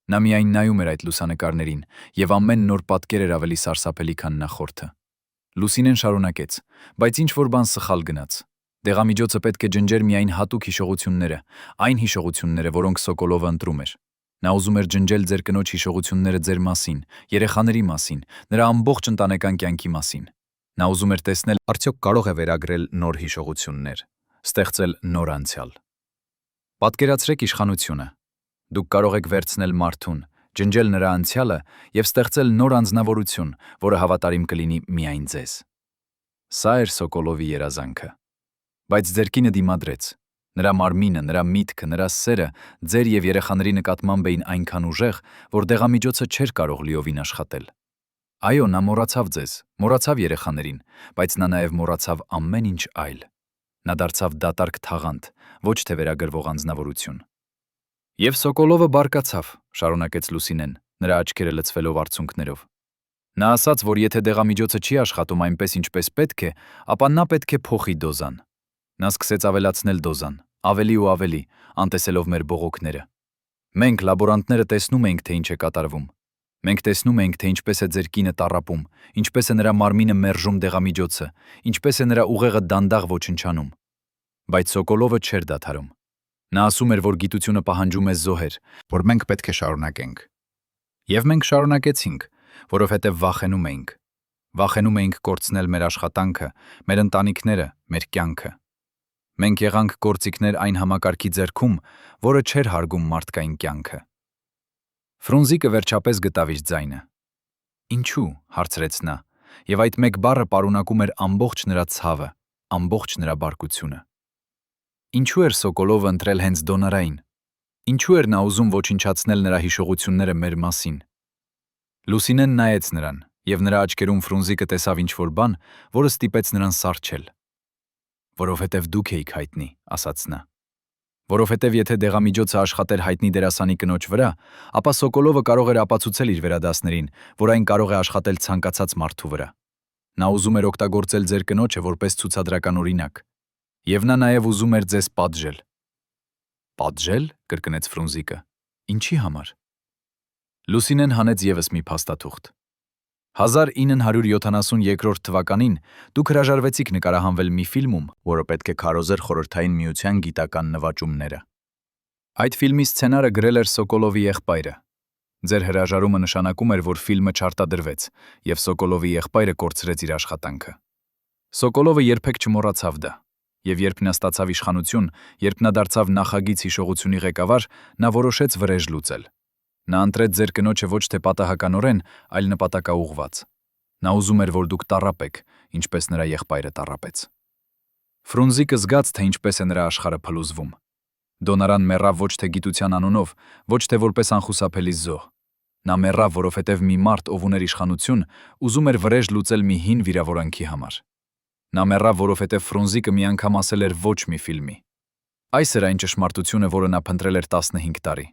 Նա միայն նայում էր այդ լուսանկարներին, եւ ամեն նոր պատկեր էր ավելի սարսափելի, քան նախորդը։ Լուսինեն շարունակեց, բայց ինչ-որ բան սխալ գնաց։ Դեղամիջոցը պետք է ջնջեր միայն հատուկ հիշողությունները, այն հիշողությունները, որոնք Սոկոլովը ընտրում էր։ Նա ուզում էր ջնջել ձեր կնոջ հիշողությունները ձեր մասին, երեխաների մասին, նրա ամբողջ ընտանեկան կյանքի մասին։ Նա ուզում էր տեսնել, արդյոք կարող է վերագրել նոր հիշողություններ, ստեղծել նոր անցյալ։ Պատկերացրեք իշխանությունը։ Դուք կարող եք վերցնել մարդուն, ջնջել նրա անցյալը եւ ստեղծել նոր անձնավորություն, որը հավատարիմ կլինի միայն ձեզ։ Սա էր Սոկոլովի երազանքը։ Բայց ձեր կինը դիմադրեց։ Նրա մարմինը, նրա միտքը, նրա սերը ձեր եւ երեխաների նկատմամբ էին այնքան ուժեղ, որ դեղամիջոցը չէր կարող լիովին աշխատել։ Այո, նա մոռացավ ձեզ, մոռացավ երեխաներին, բայց նա նաեւ մոռացավ ամեն ինչ այլ։ Նա դարձավ դատարկ թաղանթ, ոչ թե վերագրվող անձնավորություն։ Եվ Սոկոլովը բարկացավ, շարունակեց Լուսինեն, նրա աչքերը լցվելով արցունքներով։ Նա ասաց, որ եթե դեղամիջոցը չի աշխատում այնպես, ինչպես պետք է, ապա նա պետք է փոխի դոզան։ Նա սկսեց ավելացնել դոզան, ավելի ու ավելի, անտեսելով մեր բողոքները։ Մենք լաբորանտները տեսնում էինք, թե ինչ է կատարվում։ Մենք տեսնում էինք, թե ինչպես է ձեր կինը տառապում, ինչպես է նրա մարմինը մերժում դեղամիջոցը, ինչպես է նրա ուղեղը դանդաղ ոչնչանում։ Բայց Սոկոլովը չէր դադարում։ Նա ասում էր, որ գիտությունը պահանջում է զոհեր, որ մենք պետք է շարունակենք։ Եվ մենք շարունակեցինք, որովհետև վախենում էինք։ Վախենում էինք կորցնել մեր աշխատանքը, մեր ընտանիքները, մեր կյանքը։ Մենք եղանք գործիքներ այն համակարգի ձեռքում, որը չէր հարգում մարդկային կյանքը։ Ֆրունզիկը վերջապես գտավ իր ձայնը։ Ինչու՞, հարցրեց նա, եւ այդ մեկ բառը պարունակում էր ամբողջ նրա ցավը, ամբողջ նրա բարկությունը։ Ինչու էր Սոկոլովը ընտրել հենց դոնարային։ Ինչու էր նա ուզում ոչնչացնել նրա հիշողությունները մեր մասին։ Լուսինեն նայեց նրան, եւ նրա աչքերում Ֆրունզիկը տեսավ ինչ-որ բան, որը ստիպեց նրան սառչել։ Որովհետև դուք էիք հայտնի, ասաց նա։ Որովհետև եթե դեղամիջոցը աշխատեր հայտնի դերասանի կնոջ վրա, ապա Սոկոլովը կարող էր ապացուցել իր վերադասներին, որ այն կարող է աշխատել ցանկացած մարդու վրա։ Նա ուզում էր օգտագործել ձեր կնոջը որպես ցուցադրական օրինակ։ Եվ նա նաև ուզում էր ձեզ պատժել։ Պատժել, կրկնեց Ֆրունզիկը։ Ինչի համար։ Լուսինեն հանեց եւս մի փաստաթուղթ։ 1972 թվականին դուք հրաժարվեցիք նկարահանվել մի ֆիլմում, որը պետք է քարոզեր Խորհրդային Միության գիտական նվաճումները։ Այդ ֆիլմի սցենարը գրել էր Սոկոլովի եղբայրը։ Ձեր հրաժարումը նշանակում էր, որ ֆիլմը չարտադրվեց, եւ Սոկոլովի եղբայրը կորցրեց իր աշխատանքը։ Սոկոլովը երբեք չմոռացավ դա, եւ երբ նա ստացավ իշխանություն, երբ նա դարձավ նախագիծ հիշողությունի ղեկավար, նա որոշեց վրեժ լուծել։ Նա ընտրեց ձեր կնոջը ոչ թե պատահականորեն, այլ նպատակաուղղված։ Նա ուզում էր, որ դուք տառապեք, ինչպես նրա եղբայրը տառապեց։ Ֆրունզիկը զգաց, թե ինչպես է նրա աշխարհը փլուզվում։ Դոնարան մեռավ ոչ թե գիտության անունով, ոչ թե որպես անխուսափելի զոհ։ Նա մեռավ, որովհետև մի մարդ, ով ուներ իշխանություն, ուզում էր վրեժ լուծել մի հին վիրավորանքի համար։ Նա մեռավ, որովհետև Ֆրունզիկը մի անգամ ասել էր ոչ մի ֆիլմի։ Այս էր այն ճշմարտությունը, որը նա փնտրել էր 15 տարի։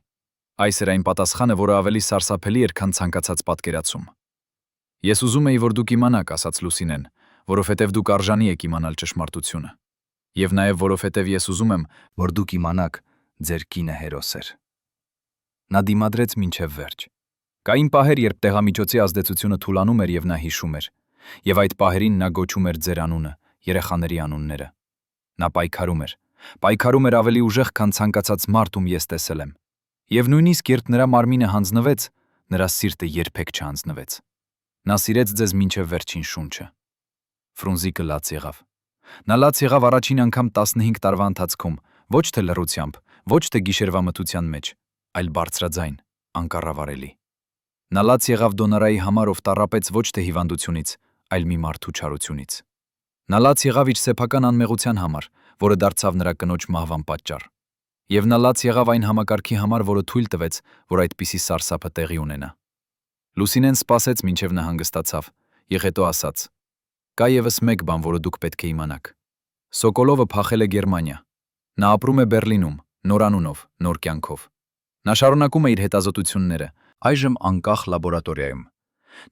Այս էր այն պատասխանը, որը ավելի սարսափելի էր, քան ցանկացած պատկերացում։ Ես ուզում էի, որ դուք իմանաք, ասաց Լուսինեն, որովհետև դուք արժանի եք իմանալ ճշմարտությունը։ Եվ նաև որովհետև ես ուզում եմ, որ դուք իմանաք, ձեր կինը հերոս էր։ Նա դիմադրեց մինչև վերջ։ Կային պահեր, երբ դեղամիջոցի ազդեցությունը թուլանում էր եւ նա հիշում էր։ Եվ այդ պահերին նա գոչում էր ձեր անունը, երեխաների անունները։ Նա պայքարում էր ավելի ուժեղ, քան ցանկացած մարդ, ում ես տեսել եմ։ Եվ նույնիսկ երբ նրա մարմինը հանձնվեց, նրա սիրտը երբեք չհանձնվեց։ Նա սիրեց ձեզ մինչև վերջին շունչը։ Ֆրունզիկը լաց եղավ։ Նա լաց եղավ առաջին անգամ 15 տարվա ընթացքում, ոչ թե լռությամբ, ոչ թե գիշերվա մթության մեջ, այլ բարձրաձայն, անկառավարելի։ Նա լաց եղավ դոնարայի համար, ով տառապեց ոչ թե հիվանդությունից, այլ մի մարդու չարությունից։ Նա լաց եղավ իր սեփական անմեղության համար, որը դարձավ նրա կնոջ մահվան պատճառ։ Եվ նա լաց եղավ այն համակարգի համար, որը թույլ տվեց, որ այդպիսի սարսափը տեղի ունենա։ Լուսինեն սպասեց, մինչև նա հանգստացավ, եւ հետո ասաց. Կա ևս մեկ բան, որը դուք պետք է իմանաք։ Սոկոլովը փախել է Գերմանիա։ Նա ապրում է Բերլինում, նոր անունով, նոր կյանքով։ Նա շարունակում է իր հետազոտությունները, այժմ անկախ լաբորատորիայում։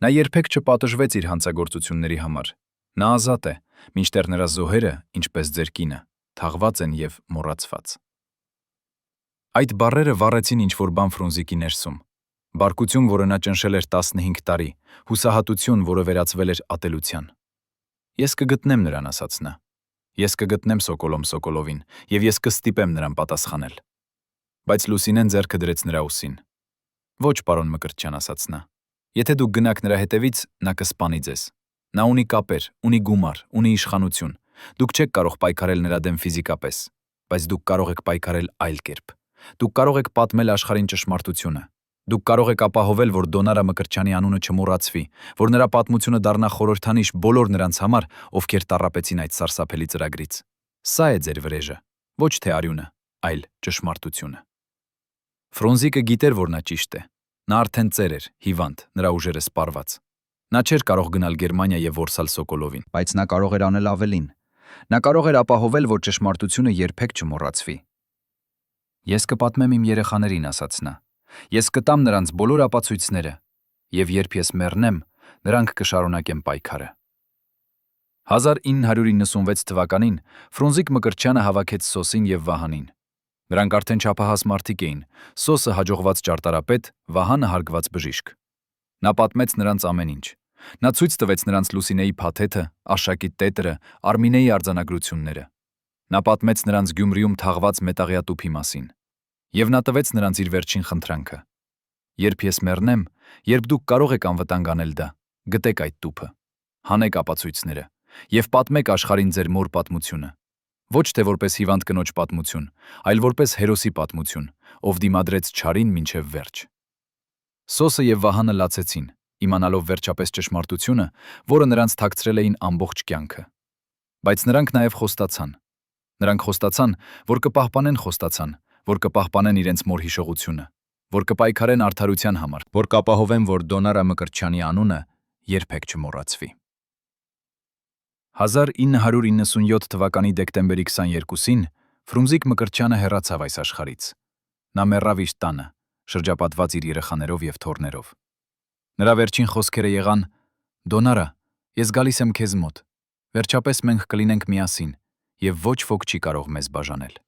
Նա երբեք չպատժվեց իր հանցագործությունների համար։ Նա ազատ է, մինչդեռ նրա զոհերը, ինչպես ձեր կինը, թաղված են եւ մոռացված։ Այդ բառերը վառեցին ինչ-որ բան Ֆրունզիկի ներսում։ Բարկություն, որը նա ճնշել էր 15 տարի, հուսահատություն, որը վերածվել էր ատելության։ Ես կգտնեմ նրան, ասաց նա։ Ես կգտնեմ Սոկոլովին, եւ ես կստիպեմ նրան պատասխանել։ Բայց Լուսինեն ձեռքը դրեց նրա ուսին։ Ոչ, պարոն Մկրտչյան, ասաց նա։ Եթե դուք գնաք նրա հետևից, նա կսպանի ձեզ։ Նա ունի կապեր, ունի գումար, ունի իշխանություն։ Դուք չեք կարող պայքարել նրա դեմ ֆիզիկապես, բայց դուք կարող եք պայքարել այլ կերպ։ Դուք կարող եք պատմել աշխարհին ճշմարտությունը։ Դուք կարող եք ապահովել, որ Դոնարա Մկրտչյանի անունը չմոռացվի, որ նրա պատմությունը դառնա խորհրդանիշ բոլոր նրանց համար, ովքեր տառապեցին այդ սարսափելի ծրագրից։ Սա է ձեր վրեժը, ոչ թե արյունը, այլ ճշմարտությունը։ Ֆրունզիկը գիտեր, որ նա ճիշտ է։ Նա արդեն ծեր էր, հիվանդ, նրա ուժերը սպառված։ Նա չէր կարող գնալ Գերմանիա եւ որսալ Սոկոլովին, բայց նա կարող էր անել ավելին։ Նա կարող էր ապահովել, որ ճշմարտությունը երբեք չմոռացվի։ Ես կպատմեմ իմ երեխաներին, ասաց նա։ Ես կտամ նրանց բոլոր ապացույցները, եւ երբ ես մեռնեմ, նրանք կշարունակեն պայքարը։ 1996 թվականին Ֆրունզիկ Մկրտչյանը հավաքեց Սոսին եւ Վահանին։ Նրանք արդեն չափահաս մարդիկ էին, Սոսը հաջողված ճարտարապետ, Վահանը հարգված բժիշկ։ Նա պատմեց նրանց ամեն ինչ։ Նա ցույց տվեց նրանց Լուսինեի փաթեթը, Արշակի տետրը, Արմինեի արձանագրությունները։ Նա պատմեց նրանց Գյումրիում թաղված մետաղյա տուփի մասին։ Եվ նա տվեց նրանց իր վերջին խնդրանքը. Երբ ես մեռնեմ, երբ դուք կարող եք անվտանգ անել դա, գտեք այդ տուփը, հանեք ապացույցները եւ պատմեք աշխարհին ձեր մոր պատմությունը։ Ոչ թե որպես հիվանդ կնոջ պատմություն, այլ որպես հերոսի պատմություն, ով դիմադրեց չարին մինչև վերջ։ Սոսը եւ Վահանը լացեցին, իմանալով վերջապես ճշմարտությունը, որը նրանց թաքցրել էին ամբողջ կյանքը։ Բայց նրանք նաեւ խոստացան։ Նրանք խոստացան, որ կպահպանեն իրենց մոր հիշողությունը, որ կպայքարեն արդարության համար, որ կապահովեն, որ Դոնարա Մկրտչյանի անունը երբեք չմոռացվի։ 1997 թվականի դեկտեմբերի 22-ին Ֆրունզիկ Մկրտչյանը հեռացավ այս աշխարհից։ Նա մեռավ իր տանը, շրջապատված իր երեխաներով եւ թոռներով։ Նրա վերջին խոսքերը եղան. «Դոնարա, ես գալիս եմ քեզ մոտ։ Վերջապես մենք կլինենք միասին, եւ ոչ ոք չի կարող մեզ բաժանել»։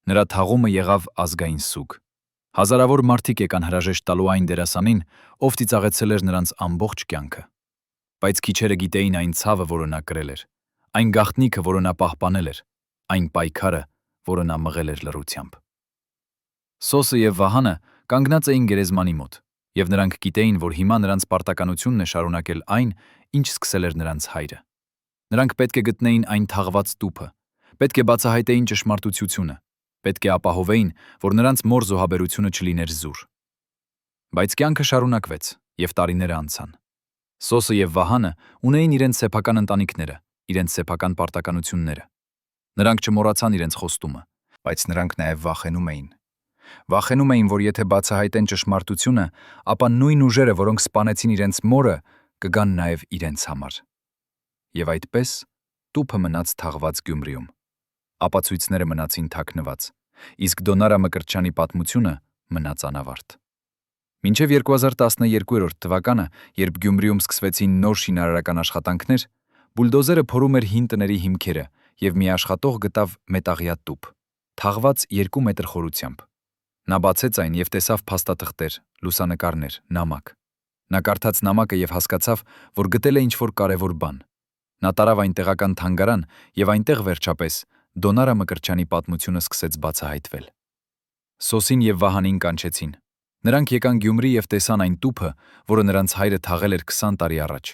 Նրա թաղումը եղավ ազգային սուգ։ Հազարավոր մարդիկ եկան հրաժեշտ տալու այն դերասանին, ով ծիծաղեցել էր նրանց ամբողջ կյանքը։ Բայց քիչերը գիտեին այն ցավը, որը նա կրել էր, այն գաղտնիքը, որը նա պահպանել էր, այն պայքարը, որը նա մղել էր լռությամբ։ Սոսը եւ Վահանը կանգնած էին գերեզմանի մոտ, եւ նրանք գիտեին, որ հիմա նրանց պարտականությունն է շարունակել այն, ինչ սկսել էր նրանց հայրը։ Նրանք պետք է գտնեին այն թաղված տուփը, պետք է բացահայտեին ճշմարտությունը, պետք է ապահովեին, որ նրանց մոր զոհաբերությունը չլիներ զուր։ Բայց կյանքը շարունակվեց, եւ տարիները անցան։ Սոսը եւ Վահանը ունեին իրենց սեփական ընտանիքները, իրենց սեփական պարտականությունները։ Նրանք չմոռացան իրենց խոստումը, բայց նրանք նաեւ վախենում էին։ Վախենում էին, որ եթե բացահայտեն ճշմարտությունը, ապա նույն ուժերը, որոնք սպանեցին իրենց մորը, կգան նաեւ իրենց համար։ Եվ այդպես տուփը մնաց թաղված Գյումրիում։ Ապացույցները մնացին թաքնված, իսկ Դոնարա Մկրտչյանի պատմությունը մնաց անավարտ։ Մինչև 2012 թվականը, երբ Գյումրիում սկսվեցին նոր շինարարական աշխատանքներ, բուլդոզերը փորում էր հին տների հիմքերը եւ մի աշխատող գտավ մետաղյա տուփ, թաղված 2 մետր խորությամբ։ Նա բացեց այն եւ տեսավ փաստաթղթեր, լուսանկարներ, նամակ։ Նա կարդաց նամակը եւ հասկացավ, որ գտել է ինչ-որ կարևոր բան։ Նա տարավ այն տեղական թանգարան եւ այնտեղ վերջապես Դոնարա Մկրտչյանի պատմությունը սկսեց բացահայտվել։ Սոսին եւ Վահանին կանչեցին։ Նրանք եկան Գյումրի եւ տեսան այն տուփը, որը նրանց հայրը թաղել էր 20 տարի առաջ։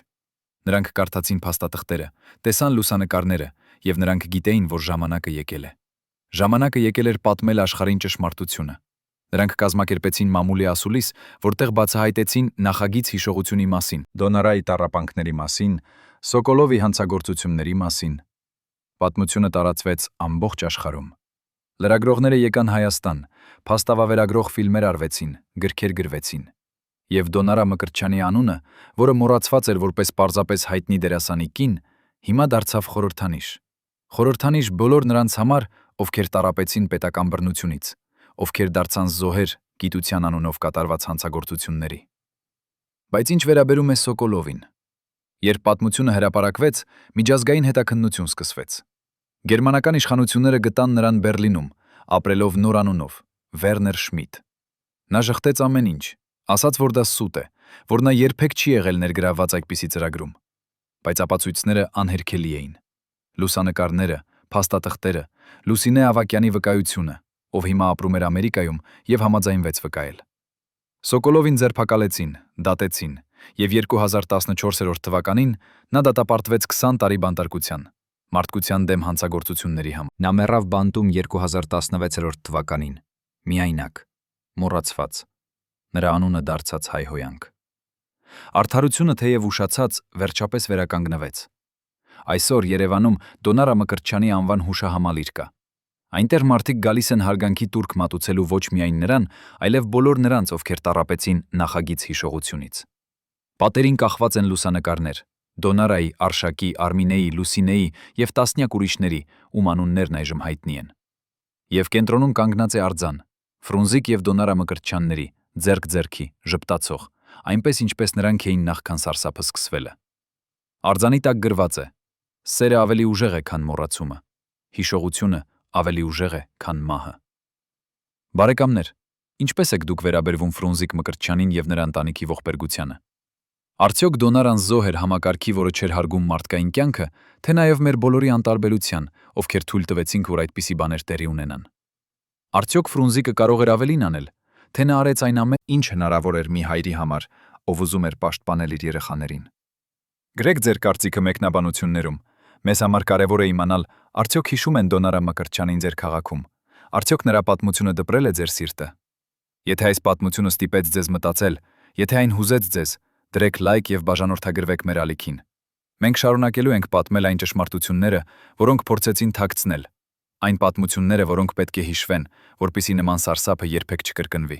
Նրանք կարդացին փաստաթղթերը, տեսան լուսանկարները եւ նրանք գիտեին, որ ժամանակը եկել է։ Ժամանակը եկել էր պատմել աշխարհին ճշմարտությունը։ Նրանք կազմակերպեցին մամուլի ասուլիս, որտեղ բացահայտեցին նախագիծ հիշողությունի մասին, Դոնարայի տառապանքների մասին, Սոկոլովի հանցագործությունների մասին։ Պատմությունը տարածվեց ամբողջ աշխարհում։ Լրագրողները եկան Հայաստան, փաստավավերագրող ֆիլմեր արվեցին, գրքեր գրվեցին։ Եվ Դոնարա Մկրտչյանի անունը, որը մոռացված էր որպես պարզապես հայտնի դերասանի կին, հիմա դարձավ խորհրդանիշ։ Խորհրդանիշ բոլոր նրանց համար, ովքեր տառապեցին պետական բռնությունից, ովքեր դարձան զոհեր գիտության անունով կատարված հանցագործությունների։ Բայց ինչ վերաբերում է Սոկոլովին, երբ պատմությունը հրապարակվեց, միջազգային հետաքննություն սկսվեց։ Գերմանական իշխանությունները գտան նրան Բերլինում, ապրելով նոր անունով՝ Վերներ Շմիդ։ Նա ժխտեց ամեն ինչ, ասաց, որ դա սուտ է, որ նա երբեք չի եղել ներգրավված այդպիսի ծրագրում։ Բայց ապացույցները անհերքելի էին։ Լուսանկարները, փաստաթղթերը, Լուսինե Ավակյանի վկայությունը, ով հիմա ապրում էր Ամերիկայում եւ համաձայնվեց վկայել։ Սոկոլովին ձերբակալեցին, դատեցին, եւ 2014 թվականին նա դատապարտվեց 20 տարի բանտարկության, մարդկության դեմ հանցագործությունների համար։ Նա մեռավ բանտում 2016 թվականին, միայնակ, մոռացված։ Նրա անունը դարձած հայհոյանք։ Արդարությունը թեև ուշացած, վերջապես վերականգնվեց։ Այսօր Երևանում Դոնարա Մկրտչյանի անվան հուշահամալիր կա։ Այնտեղ մարդիկ գալիս են հարգանքի տուրք մատուցելու ոչ միայն նրան, այլև բոլոր նրանց, ովքեր տառապեցին նախագիծ հիշողությունից։ Պատերին կախված են լուսանկարներ Դոնարայի, Արշակի, Արմինեի, Լուսինեի եւ տասնյակ ուրիշների, ում անուններն այժմ հայտնի են։ Եվ կենտրոնում կանգնած է արձան, Ֆրունզիկ եւ Դոնարա Մկրտչյանների, ձեռք-ձեռքի, ժպտացող, այնպես ինչպես նրանք էին նախքան սարսափը սկսվելը։ Արձանի տակ գրված է. «Սերը ավելի ուժեղ է, քան մոռացումը, հիշողությունը ավելի ուժեղ է, քան մահը»։ Բարեկամներ, ինչպես եք դուք վերաբերվում Ֆրունզիկ Մկրտչյանին եւ նրա ընտանիքի ողբերգությանը։ Արդյոք Դոնարան զոհ էր համակարգի, որը չէր հարգում մարդկային կյանքը, թե նաեւ մեր բոլորի անտարբերության, ովքեր թույլ տվեցինք, որ այդպիսի բաներ տեղի ունենան։ Արդյոք Ֆրունզիկը կարող էր ավելին անել, թե նա արեց այն ամենը, ինչ հնարավոր էր մի հայրի համար, ով ուզում էր պաշտպանել իր երեխաներին։ Գրեք ձեր կարծիքը մեկնաբանություններում։ Մեզ համար կարևոր է իմանալ, արդյոք հիշում են Դոնարա Մկրտչյանին ձեր քաղաքում։ Արդյոք նրա պատմությունը դպրել է ձեր սիրտը։ Եթե այս պատմությունը ստիպեց ձեզ մտածել, եթե այն հուզեց ձեզ, դրեք լայք եւ բաժանորդագրվեք մեր ալիքին։ Մենք շարունակելու ենք պատմել այն ճշմարտությունները, որոնք փորձեցին թաքցնել, այն պատմությունները, որոնք պետք է հիշվեն, որպեսզի նման սարսափը երբեք չկրկնվի։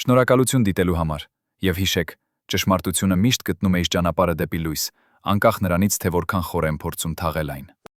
Շնորհակալություն դիտելու համար եւ հիշեք, ճշմարտությունը միշտ գտնում է իր ճանապարհը դեպի լույս, անկախ նրանից, թե որքան խոր են փորձում թաղել այն։